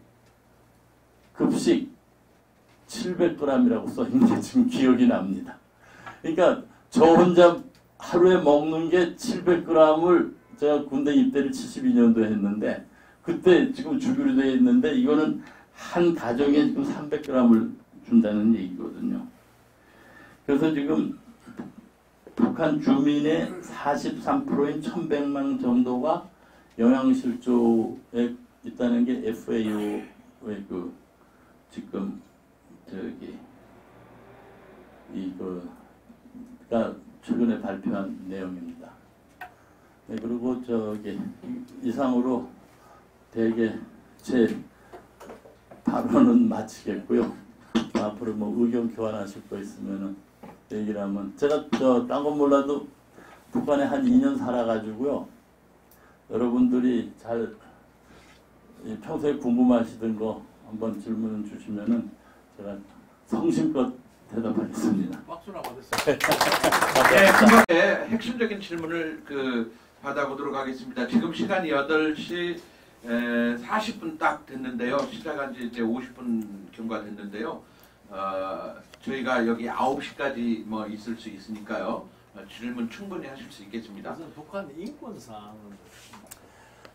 급식 700g이라고 써있는 게 지금 기억이 납니다. 그러니까 저 혼자 하루에 먹는 게 700g을 제가 군대 입대를 72년도에 했는데 그때 지금 주기로 되어 있는데 이거는 한 가정에 지금 300g을 준다는 얘기거든요. 그래서 지금 북한 주민의 43%인 1,100만 정도가 영양실조에 있다는 게 FAO의 그 지금 저기 이거가 최근에 발표한 내용입니다. 네, 그리고 저기 이상으로 대개 제 발언은 마치겠고요. 앞으로 뭐 의견 교환하실 거 있으면은 얘기를 하면, 제가 딴 건 몰라도 북한에 한 2년 살아가지고요. 여러분들이 잘 평소에 궁금하시던 거 한번 질문 주시면은 제가 성심껏 대답하겠습니다. 박수나 받으세요. 네, 금방에 핵심적인 질문을 받아보도록 하겠습니다. 지금 시간이 8시 40분 딱 됐는데요. 시작한 지 이제 50분 경과됐는데요. 저희가 여기 9시까지 뭐 있을 수 있으니까요. 질문 충분히 하실 수 있겠습니다. 무슨 북한 인권사항은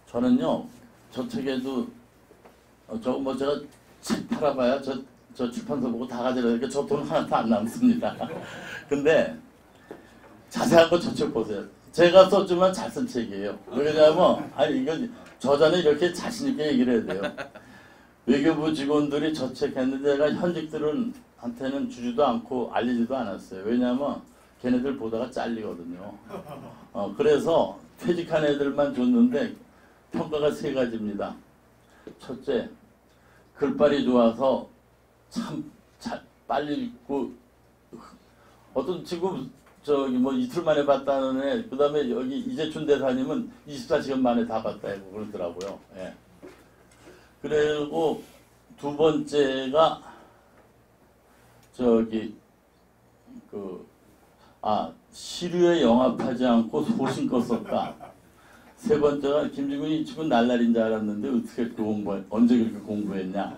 저는요, 저 책에도 제가 책 팔아봐야 저 출판사 보고 다 가져가니까 저 돈 하나도 안 남습니다. 근데 자세한 거 저 책 보세요. 제가 썼지만 잘 쓴 책이에요. 왜냐하면 이건 저자는 이렇게 자신 있게 얘기를 해야 돼요. 외교부 직원들이 저 책 했는데 제가 현직들한테는 주지도 않고 알리지도 않았어요. 왜냐하면 걔네들 보다가 잘리거든요. 그래서 퇴직한 애들만 줬는데 평가가 3가지입니다. 첫째, 글빨이 좋아서 참 빨리 읽고, 어떤 지금 뭐 이틀 만에 봤다는 애, 그 다음에 여기 이재춘 대사님은 24시간 만에 다 봤다 고 그러더라고요. 예. 그리고 두 번째가 시류에 영합하지 않고 소신껏 썼다. 세 번째가 김정은이 지금 날라린 줄 알았는데 어떻게 언제 그렇게 공부했냐.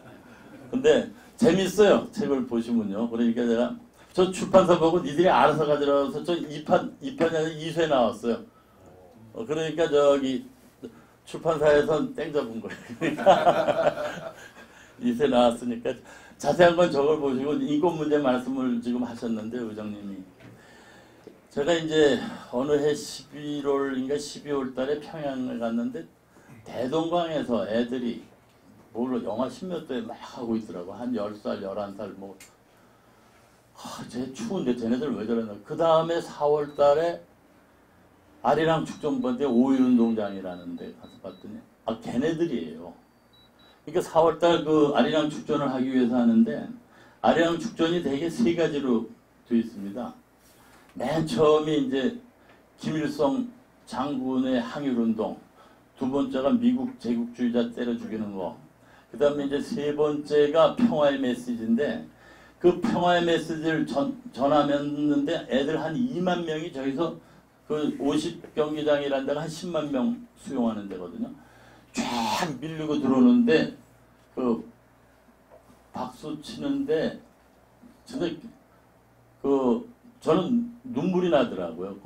근데 재밌어요. 책을 보시면요. 그러니까 제가 저 출판사 보고 니들이 알아서 가져와서 저 2편이 아니라 2쇄 나왔어요. 그러니까 저기 출판사에선 땡 잡은 거예요. 그러니까 2쇄 나왔으니까 자세한 건 저걸 보시고 인권 문제 말씀을 지금 하셨는데, 의장님이. 제가 이제 어느 해 11월인가 12월 달에 평양을 갔는데 대동강에서 애들이 영하 10몇 도에 막 하고 있더라고. 한 10살, 11살 뭐. 쟤 추운데 쟤네들 왜 저러나. 그 다음에 4월 달에 아리랑 축전번대 5.1운동장이라는 데 가서 봤더니 걔네들이에요. 그러니까 4월 달 아리랑 축전을 하기 위해서 하는데, 아리랑 축전이 대개 3가지로 되어 있습니다. 맨 처음에 이제 김일성 장군의 항일운동, 두 번째가 미국 제국주의자 때려 죽이는 거, 그 다음에 이제 세 번째가 평화의 메시지인데, 그 평화의 메시지를 전하면는데 애들 한 2만 명이 저기서 그 50경기장이라는 데가 한 10만 명 수용하는 데거든요. 쫙 밀리고 들어오는데 박수 치는데 진짜 저는 눈물이 나더라고요.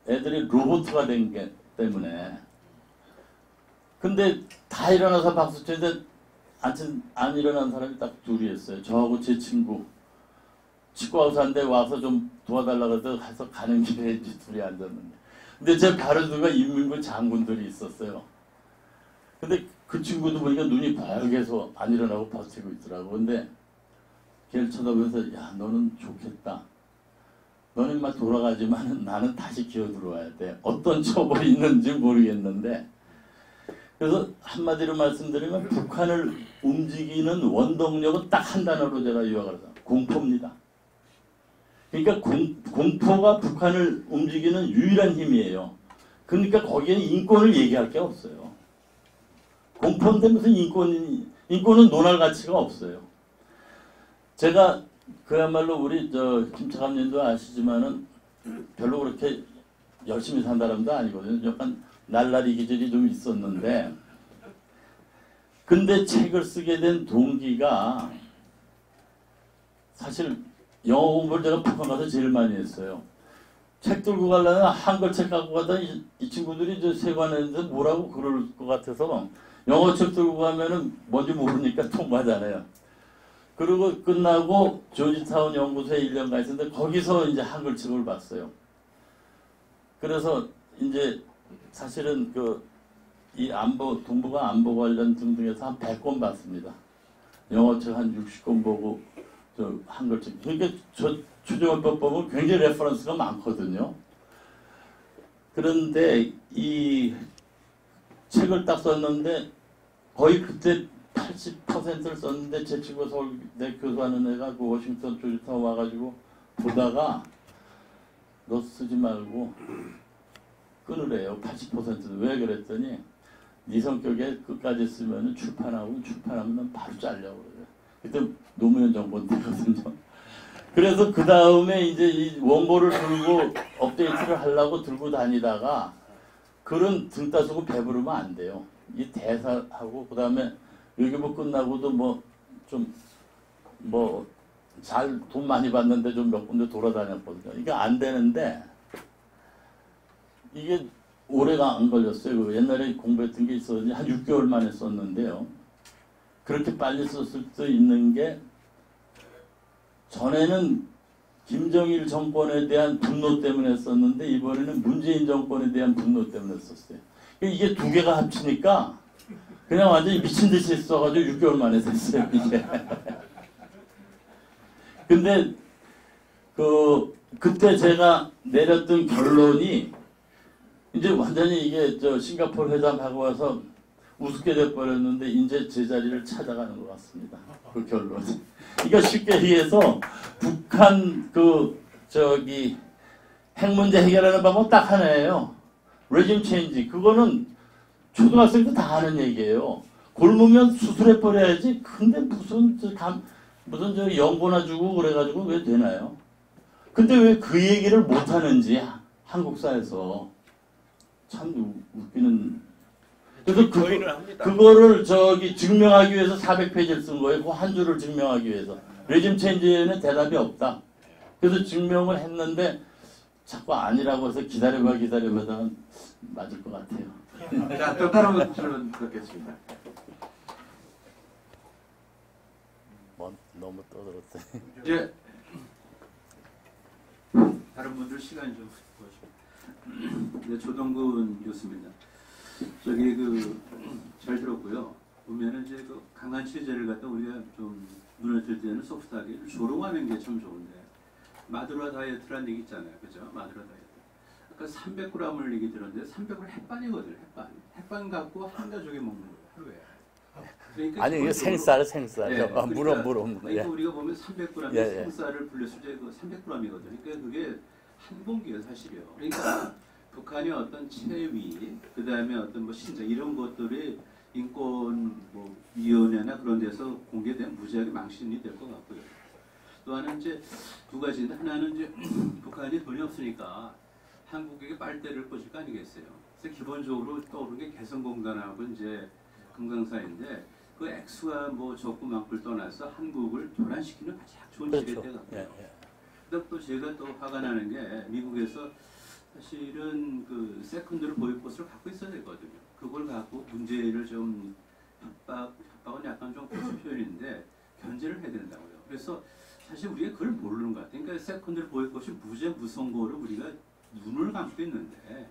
애들이 로봇가 된 게 때문에. 근데 다 일어나서 박수 치는데 안 일어난 사람이 딱 둘이었어요. 저하고 제 친구. 치과의사인데 와서 좀 도와달라고 해서 가는 길에 이제 둘이 앉았는데. 근데 제 바로 뒤가 인민군 장군들이 있었어요. 근데 그 친구도 보니까 눈이 벌게서 안 일어나고 버티고 있더라고. 근데 걔를 쳐다보면서, 야, 너는 좋겠다. 너는 막 돌아가지만 나는 다시 기어 들어와야 돼. 어떤 처벌이 있는지 모르겠는데. 그래서 한마디로 말씀드리면 북한을 움직이는 원동력은 딱 한 단어로 제가 요약을 해서 공포입니다. 그러니까 공포가 북한을 움직이는 유일한 힘이에요. 그러니까 거기에는 인권을 얘기할 게 없어요. 공포인데 무슨 인권은 논할 가치가 없어요. 제가 그야말로 우리 김 차관님도 아시지만은 별로 그렇게 열심히 산 사람도 아니거든요. 약간 날라리 기질이 좀 있었는데, 근데 책을 쓰게 된 동기가 사실 영어 공부를 제가 북한 가서 제일 많이 했어요. 책 들고 가려면 한글 책 갖고 가다 이 친구들이 저 세관에서 뭐라고 그럴 것 같아서 영어 책 들고 가면은 뭔지 모르니까 통과하잖아요. 그리고 끝나고 조지타운 연구소에 1년간 있었는데 거기서 이제 한글 책을 봤어요. 그래서 이제 사실은 이 안보, 동북아 안보 관련 등등에서 한 100권 봤습니다. 영어책 한 60권 보고 저 한글책. 그러니까 저 추정원법 보면 굉장히 레퍼런스가 많거든요. 그런데 이 책을 딱 썼는데 거의 그때 80%를 썼는데 제 친구가 서울대 교수하는 애가 그 워싱턴 조지타운 와가지고 보다가 너 쓰지 말고 끊으래요. 80%는. 왜 그랬더니 네 성격에 끝까지 쓰면 출판하면 바로 잘려 그래요. 그때 노무현 정권 때거든요. 그래서 그 다음에 이제 이 원고를 들고 업데이트를 하려고 들고 다니다가 글은 등 따쓰고 배부르면 안 돼요. 이 대사하고 그 다음에 외교부 끝나고도 뭐 좀 잘 돈 많이 받는데 좀 몇 군데 돌아다녔거든요. 이게 안 되는데 이게 오래가 안 걸렸어요. 그 옛날에 공부했던 게 있었는데 한 6개월 만에 썼는데요. 그렇게 빨리 썼을 수 있는 게 전에는 김정일 정권에 대한 분노 때문에 썼는데 이번에는 문재인 정권에 대한 분노 때문에 썼어요. 이게 두 개가 합치니까 그냥 완전히 미친 듯이 써가지고 6개월 만에 됐어요. 이게. 근데 그때 제가 내렸던 결론이 이제 완전히 이게 저 싱가포르 회담하고 와서 우습게 돼버렸는데 이제 제자리를 찾아가는 것 같습니다. 그 결론이. 이거 쉽게 얘기해서 북한 핵 문제 해결하는 방법 딱 하나예요. 레짐 체인지. 그거는 초등학생도 다 하는 얘기예요. 굶으면 수술해 버려야지. 근데 무슨 저 연고나 주고 그래가지고 왜 되나요? 근데 왜 그 얘기를 못 하는지 한국사에서 참 웃기는. 그래서 그거를 증명하기 위해서 400페이지를 쓴 거예요. 그 한 줄을 증명하기 위해서. 레짐 체인지에는 대답이 없다. 그래서 증명을 했는데 자꾸 아니라고 해서 기다려봐 맞을 것 같아요. 자, 또 다른 질문 듣겠습니다. 너무 떠들었어요. 예. 다른 분들 시간 좀 보시고. 네, 조동근 교수입니다. 잘 들었고요. 보면은 이제 그 강한 체제를 갖다 우리가 좀 눈에 들 때는 소프트하게 조롱하는 게 참 좋은데 마드라 다이어트라는 얘기 있잖아요, 그죠? 마드라 다이어트. 아까 300g을 얘기 들었는데 300g은 햇반이거든요, 햇반. 햇반 갖고 한 가족이 먹는 거예요, 하루에. 그러니까 아니 이게 생쌀. 예, 물어. 그러니까 예. 우리가 보면 300g의 예. 생쌀을 불렸을 때 그 300g이거든요. 그러니까 그게 한 공기예요, 사실이요. 그러니까 북한의 어떤 체위, 그 다음에 어떤 뭐 신장 이런 것들이 인권 위원회나 그런 데서 공개되면 무지하게 망신이 될 것 같고요. 또 하나는 이제 두 가지인데 하나는 이제 북한이 돈이 없으니까 한국에게 빨대를 꽂을 거 아니겠어요. 그래서 기본적으로 떠오르는 게 개성공단하고 이제 금강사인데 그 액수와 적고 많고를 떠나서 한국을 도란시키는 가장 좋은 지렛대 같고요. 그다음 또 제가 또 화가 나는 게 미국에서 사실은 그 세컨드리 보이콧을 갖고 있어야 되거든요. 그걸 갖고 문제를 좀 협박은 약간 좀 고급 표현인데 견제를 해야 된다고요. 그래서 사실 우리가 그걸 모르는 것 같아요. 그러니까 세컨드리 보이콧이 무선거를 우리가 눈을 감고 있는데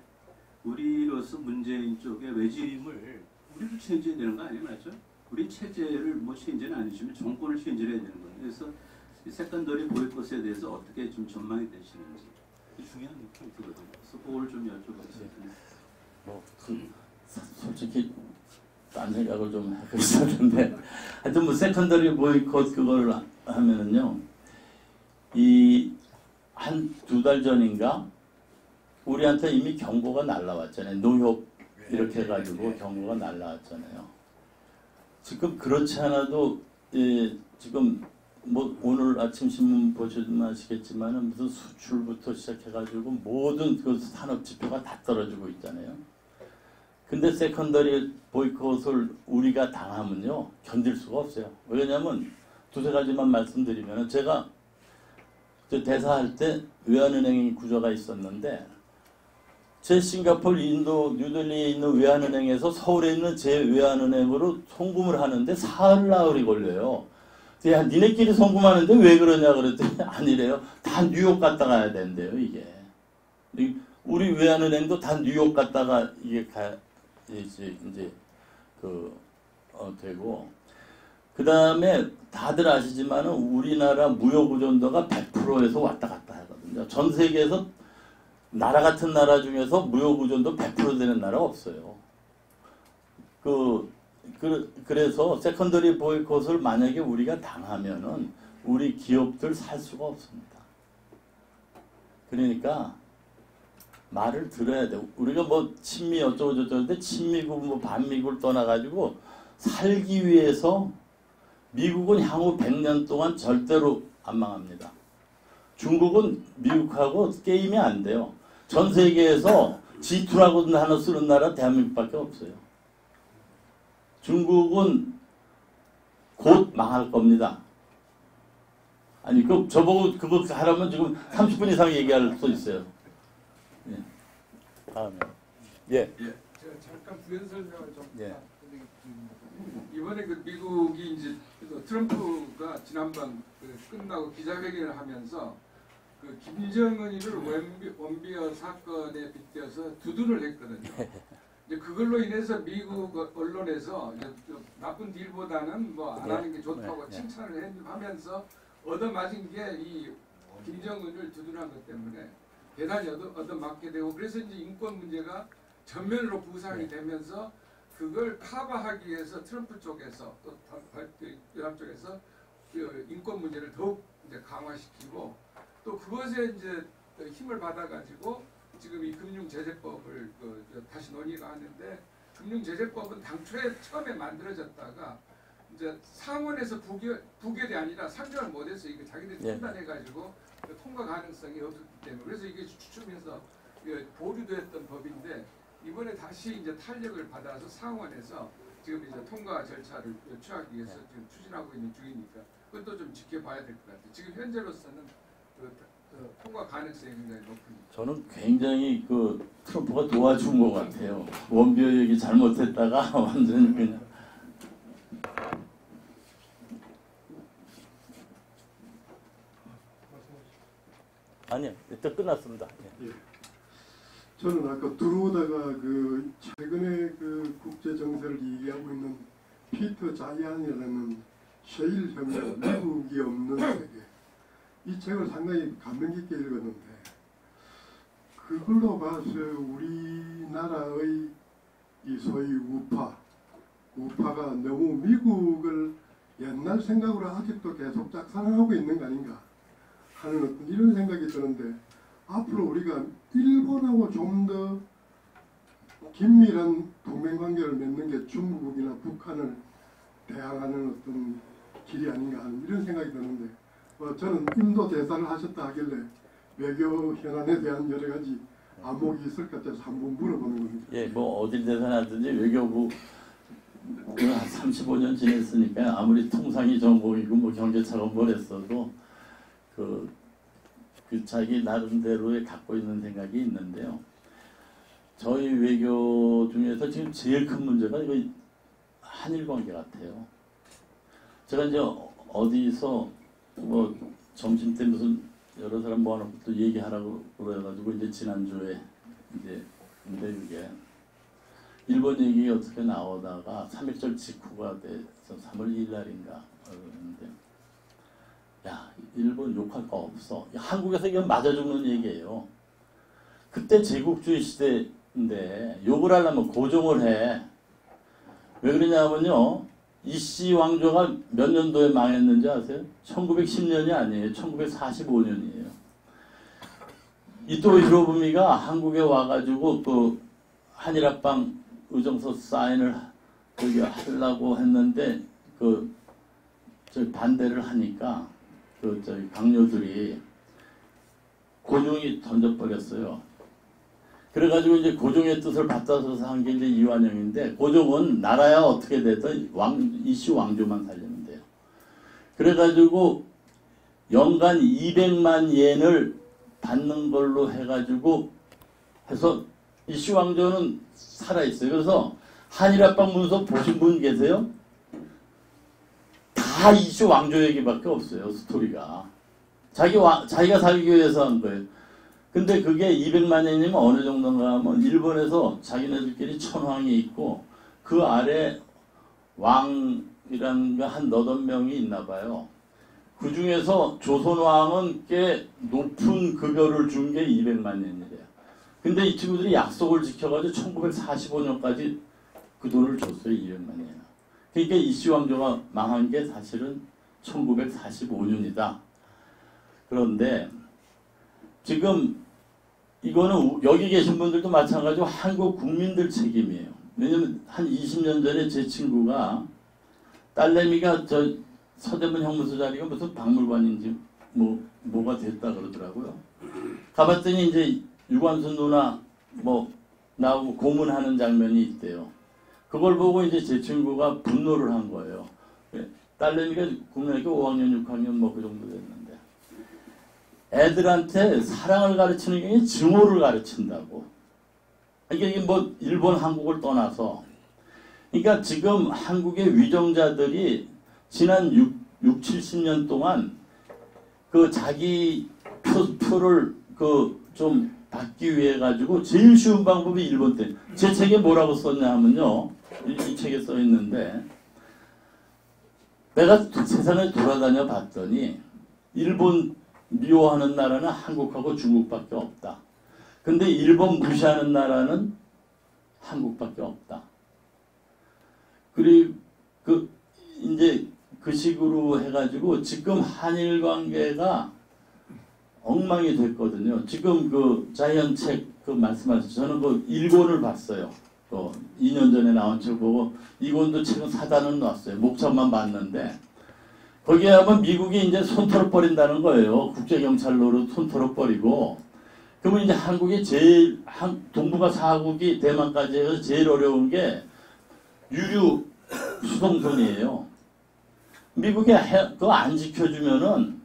우리로서 문재인 쪽의 외지임을 우리도 체인지해야 되는 거 아니에요, 맞죠? 우리 체제를 체인지는 아니지만 정권을 체인지를 해야 되는 거예요. 그래서 이 세컨더리 보이콧에 대해서 어떻게 좀 전망이 되시는지 중요한 포인트거든요. 그래서 그걸 좀 여쭤보겠습니다. 솔직히 딴 생각을 좀 하고 있었는데 하여튼 세컨더리 보이콧 그걸 하면은요 이 한 2달 전인가 우리한테 이미 경고가 날라왔잖아요. 노협 이렇게 해가지고 경고가 날라왔잖아요. 지금 그렇지 않아도 지금 오늘 아침 신문 보시면 아시겠지만은 무슨 수출부터 시작해가지고 모든 그 산업 지표가 다 떨어지고 있잖아요. 근데 세컨더리 보이콧을 우리가 당하면요 견딜 수가 없어요. 왜냐하면 두세 가지만 말씀드리면 제가 대사할 때 외환은행 구조가 있었는데 제 싱가포르, 인도, 뉴델리에 있는 외환은행에서 서울에 있는 제 외환은행으로 송금을 하는데 사흘 나흘이 걸려요. 야, 니네끼리 송금하는데 왜 그러냐 그랬더니 아니래요. 다 뉴욕 갔다 가야 된대요, 이게. 우리 외환은행도 다 뉴욕 갔다가 이게 이제 되고, 그 다음에 다들 아시지만은 우리나라 무역 의존도가 100%에서 왔다 갔다 하거든요. 전 세계에서 나라 같은 나라 중에서 무역 의존도 100% 되는 나라가 없어요. 그래서 세컨더리 보이콧을 만약에 우리가 당하면은 우리 기업들 살 수가 없습니다. 그러니까 말을 들어야 돼. 우리가 뭐 친미 어쩌고 저쩌고 하는데 친미국 뭐 반미국을 떠나가지고 살기 위해서 미국은 향후 100년 동안 절대로 안 망합니다. 중국은 미국하고 게임이 안 돼요. 전 세계에서 G2라고 하나 쓰는 나라 대한민국밖에 없어요. 중국은 곧 망할 겁니다. 아니, 저보고 그거 하라면 지금 30분 이상 얘기할 수 있어요. 예. 다음에. 예. 제가 잠깐 부연 설명을 좀 예. 이번에 그 미국이 이제 트럼프가 지난번 끝나고 기자회견을 하면서 그 김정은이를 원비어 사건에 빗대어서 두둔을 했거든요. 이제 그걸로 인해서 미국 언론에서 이제 나쁜 딜보다는 뭐 안 하는 게 좋다고 칭찬을 하면서 얻어맞은 게 이 김정은을 두둔한 것 때문에 대단히 얻어맞게 되고, 그래서 이제 인권 문제가 전면으로 부상이 되면서 그걸 커버하기 위해서 트럼프 쪽에서 또 연합 쪽에서 인권 문제를 더욱 이제 강화시키고, 또 그것에 이제 힘을 받아가지고 지금 이 금융제재법을 다시 논의가 하는데, 금융제재법은 당초에 처음에 만들어졌다가 이제 상원에서 부결이 아니라 상정을 못해서 이거 자기들이 판단해가지고 통과 가능성이 없었기 때문에, 그래서 이게 추첨해서 보류됐던 법인데 이번에 다시 이제 탄력을 받아서 상원에서 지금 이제 통과 절차를 취하기 위해서 지금 추진하고 있는 중이니까 그것도 좀 지켜봐야 될 것 같아요. 지금 현재로서는 통과 가능성이 굉장히 높습니다. 저는 굉장히 트럼프가 도와준 것 같아요. 원비어 얘기 잘못했다가 완전히 그냥. 아니요, 일단 끝났습니다. 예. 저는 아까 들어오다가 최근에 국제 정세를 얘기하고 있는 피터 자이안이라는 셰일 혁명, 미국이 없는 세계, 이 책을 상당히 감명 깊게 읽었는데, 그걸로 봐서 우리나라의 이 소위 우파가 너무 미국을 옛날 생각으로 아직도 계속 짝사랑하고 있는 거 아닌가 하는 어떤 이런 생각이 드는데, 앞으로 우리가 일본하고 좀 더 긴밀한 동맹관계를 맺는 게 중국이나 북한을 대항하는 어떤 길이 아닌가 하는 이런 생각이 드는데, 저는 인도 대사를 하셨다 하길래 외교 현안에 대한 여러 가지 안목이 있을 것 같아서 한번 물어보는 겁니다. 예, 뭐 어딜 대사하든지 외교부 35년 지냈으니까 아무리 통상이 전공이고 뭐 경제차가 뭘 했어도 그 자기 나름대로의 갖고 있는 생각이 있는데요. 저희 외교 중에서 지금 제일 큰 문제가 이거 한일 관계 같아요. 제가 이제 어디서 뭐 점심 때 무슨 여러 사람 모아놓고 또 얘기하라고 그래가지고 이제 지난주에 이제 근데 이게 일본 얘기 어떻게 나오다가 3.1절 직후가 돼서 3월 2일 날인가 그러는데, 야, 일본 욕할 거 없어. 한국에서 이건 맞아 죽는 얘기예요. 그때 제국주의 시대인데 욕을 하려면 고종을 해. 왜 그러냐면요, 이씨 왕조가 몇 년도에 망했는지 아세요? 1910년이 아니에요. 1945년이에요. 이토 히로부미가 한국에 와가지고 한일합방 의정서 사인을 하려고 했는데 저희 반대를 하니까 저희 강요들이 고종이 던져버렸어요. 그래가지고 이제 고종의 뜻을 받아서 한 게 이제 이완영인데, 고종은 나라야 어떻게 되든 이씨 왕조만 살리면 돼요. 그래가지고 연간 200만 옌을 받는 걸로 해가지고 해서 이씨 왕조는 살아있어요. 그래서 한일합방 문서 보신 분 계세요? 다 이씨 왕조 얘기밖에 없어요. 스토리가. 자기가 살기 위해서 한 거예요. 근데 그게 200만 년이면 어느 정도인가 하면 일본에서 자기네들끼리 천황이 있고 그 아래 왕이라는 게 한 너댓 명이 있나 봐요. 그 중에서 조선왕은 꽤 높은 급여를 준 게 200만 년이래요. 근데 이 친구들이 약속을 지켜가지고 1945년까지 그 돈을 줬어요. 200만 년. 그러니까 이시왕조가 망한 게 사실은 1945년이다. 그런데 지금 이거는 여기 계신 분들도 마찬가지로 한국 국민들 책임이에요. 왜냐면 한 20년 전에 제 친구가 딸내미가 저 서대문 형무소 자리가 무슨 박물관인지 뭐가 됐다 그러더라고요. 가봤더니 이제 유관순 누나 뭐 나오고 고문하는 장면이 있대요. 그걸 보고 이제 제 친구가 분노를 한 거예요. 딸내미가 국민학교 5학년, 6학년 뭐 그 정도 됐는데 애들한테 사랑을 가르치는 게 증오를 가르친다고. 그러니까 이게 뭐 일본, 한국을 떠나서 그러니까 지금 한국의 위정자들이 지난 70년 동안 그 자기 표를 그 좀 받기 위해 가지고 제일 쉬운 방법이 일본 때. 제 책에 뭐라고 썼냐 하면요. 이 책에 써 있는데 내가 세상을 돌아다녀 봤더니 일본 미워하는 나라는 한국하고 중국밖에 없다. 근데 일본 무시하는 나라는 한국밖에 없다. 그리고 이제 그 식으로 해가지고 지금 한일 관계가 엉망이 됐거든요. 지금 그 자이언 책 그 말씀하셨죠. 저는 그 일권을 봤어요. 또 2년 전에 나온 책 보고 이권도 책은 사다는 놨어요. 목차만 봤는데 거기에 하면 미국이 이제 손 털어버린다는 거예요. 국제경찰로로 손 털어버리고 그러면 이제 한국이 제일 동북아 4국이 대만까지 해서 제일 어려운 게 유류 수송선이에요. 미국이 그거 안 지켜주면은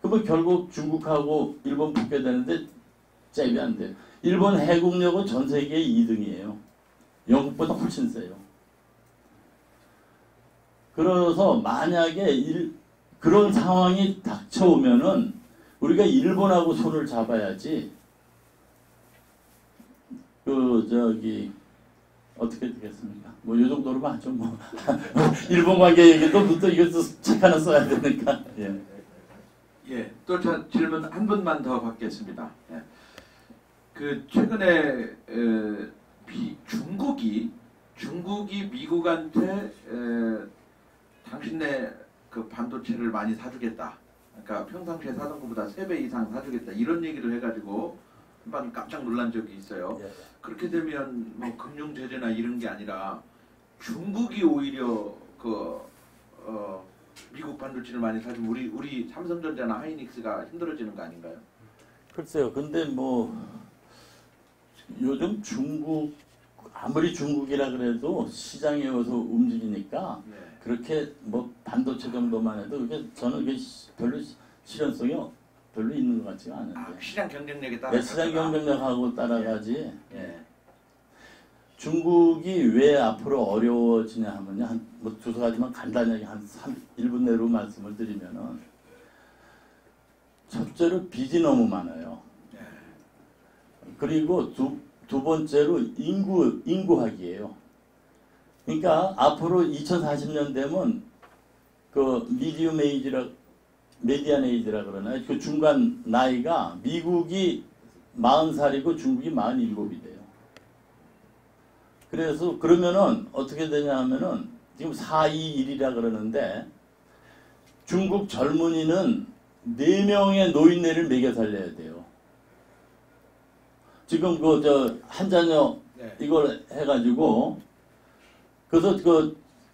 그러면 결국 중국하고 일본 붙게 되는데 잽이 안 돼요. 일본 해군력은 전 세계 2등이에요. 영국보다 훨씬 세요. 그래서 만약에 그런 상황이 닥쳐오면은 우리가 일본하고 손을 잡아야지 어떻게 되겠습니까? 뭐 이 정도로만 하죠. 뭐 일본 관계 얘기도 또 이것도 책 하나 써야 되니까. 예. 예, 또 질문 한 분만 더 받겠습니다. 예. 그 최근에 중국이 미국한테 당신네 그 반도체를 많이 사주겠다. 그러니까 평상시에 사던 것보다 3배 이상 사주겠다. 이런 얘기를 해가지고 한번 깜짝 놀란 적이 있어요. 그렇게 되면 뭐 금융 제재나 이런 게 아니라 중국이 오히려 미국 반도체를 많이 사주면 우리 삼성전자나 하이닉스가 힘들어지는 거 아닌가요? 글쎄요. 근데 뭐 요즘 중국 아무리 중국이라 그래도 시장에 와서 움직이니까 네. 그렇게 뭐 반도체 정도만 해도 저는 그게 별로 실현성이 별로 있는 것 같지가 않은데. 시장 경쟁력에 따라. 시장 경쟁력하고 따라가지. 예. 예. 중국이 왜 앞으로 어려워지냐 하면요. 뭐 두세 가지만 간단하게 한 1분 내로 말씀을 드리면은 첫째로 빚이 너무 많아요. 예. 그리고 두 번째로 인구학이에요. 그러니까 앞으로 2040년 되면 그 미디움 에이지라 메디안 에이지라 그러나요? 그 중간 나이가 미국이 40살이고 중국이 47이래요. 그래서 그러면은 어떻게 되냐 하면은 지금 421이라 그러는데 중국 젊은이는 4명의 노인네를 먹여 살려야 돼요. 지금 한자녀 네. 이걸 해가지고 그래서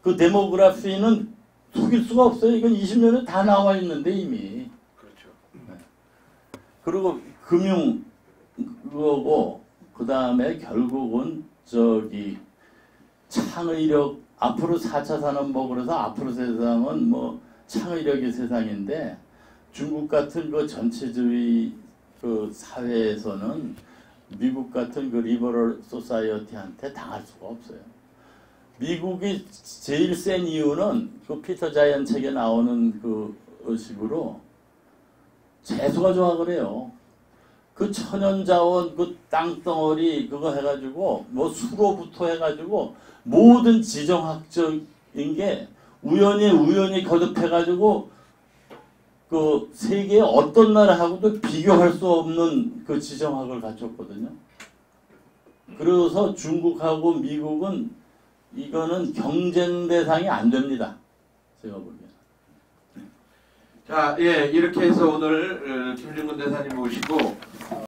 그 데모그래피는 속일 수가 없어요. 이건 20년에 다 나와 있는데 이미. 그렇죠. 그리고 금융 그거고 그 다음에 결국은 창의력 앞으로 4차 산업뭐 그래서 앞으로 세상은 뭐 창의력의 세상인데 중국 같은 그 전체주의 그 사회에서는 미국 같은 그 리버럴 소사이어티한테 당할 수가 없어요. 미국이 제일 센 이유는 그 피터 자이언 책에 나오는 그 식으로 재수가 좋아 그래요. 그 천연자원 그 땅덩어리 그거 해가지고 뭐 수로부터 해가지고 모든 지정학적인 게 우연히 거듭해가지고 그 세계의 어떤 나라하고도 비교할 수 없는 그 지정학을 갖췄거든요. 그래서 중국하고 미국은 이거는 경쟁 대상이 안 됩니다. 제가 보기에는. 자, 예, 이렇게 해서 오늘 김중근 대사님 모시고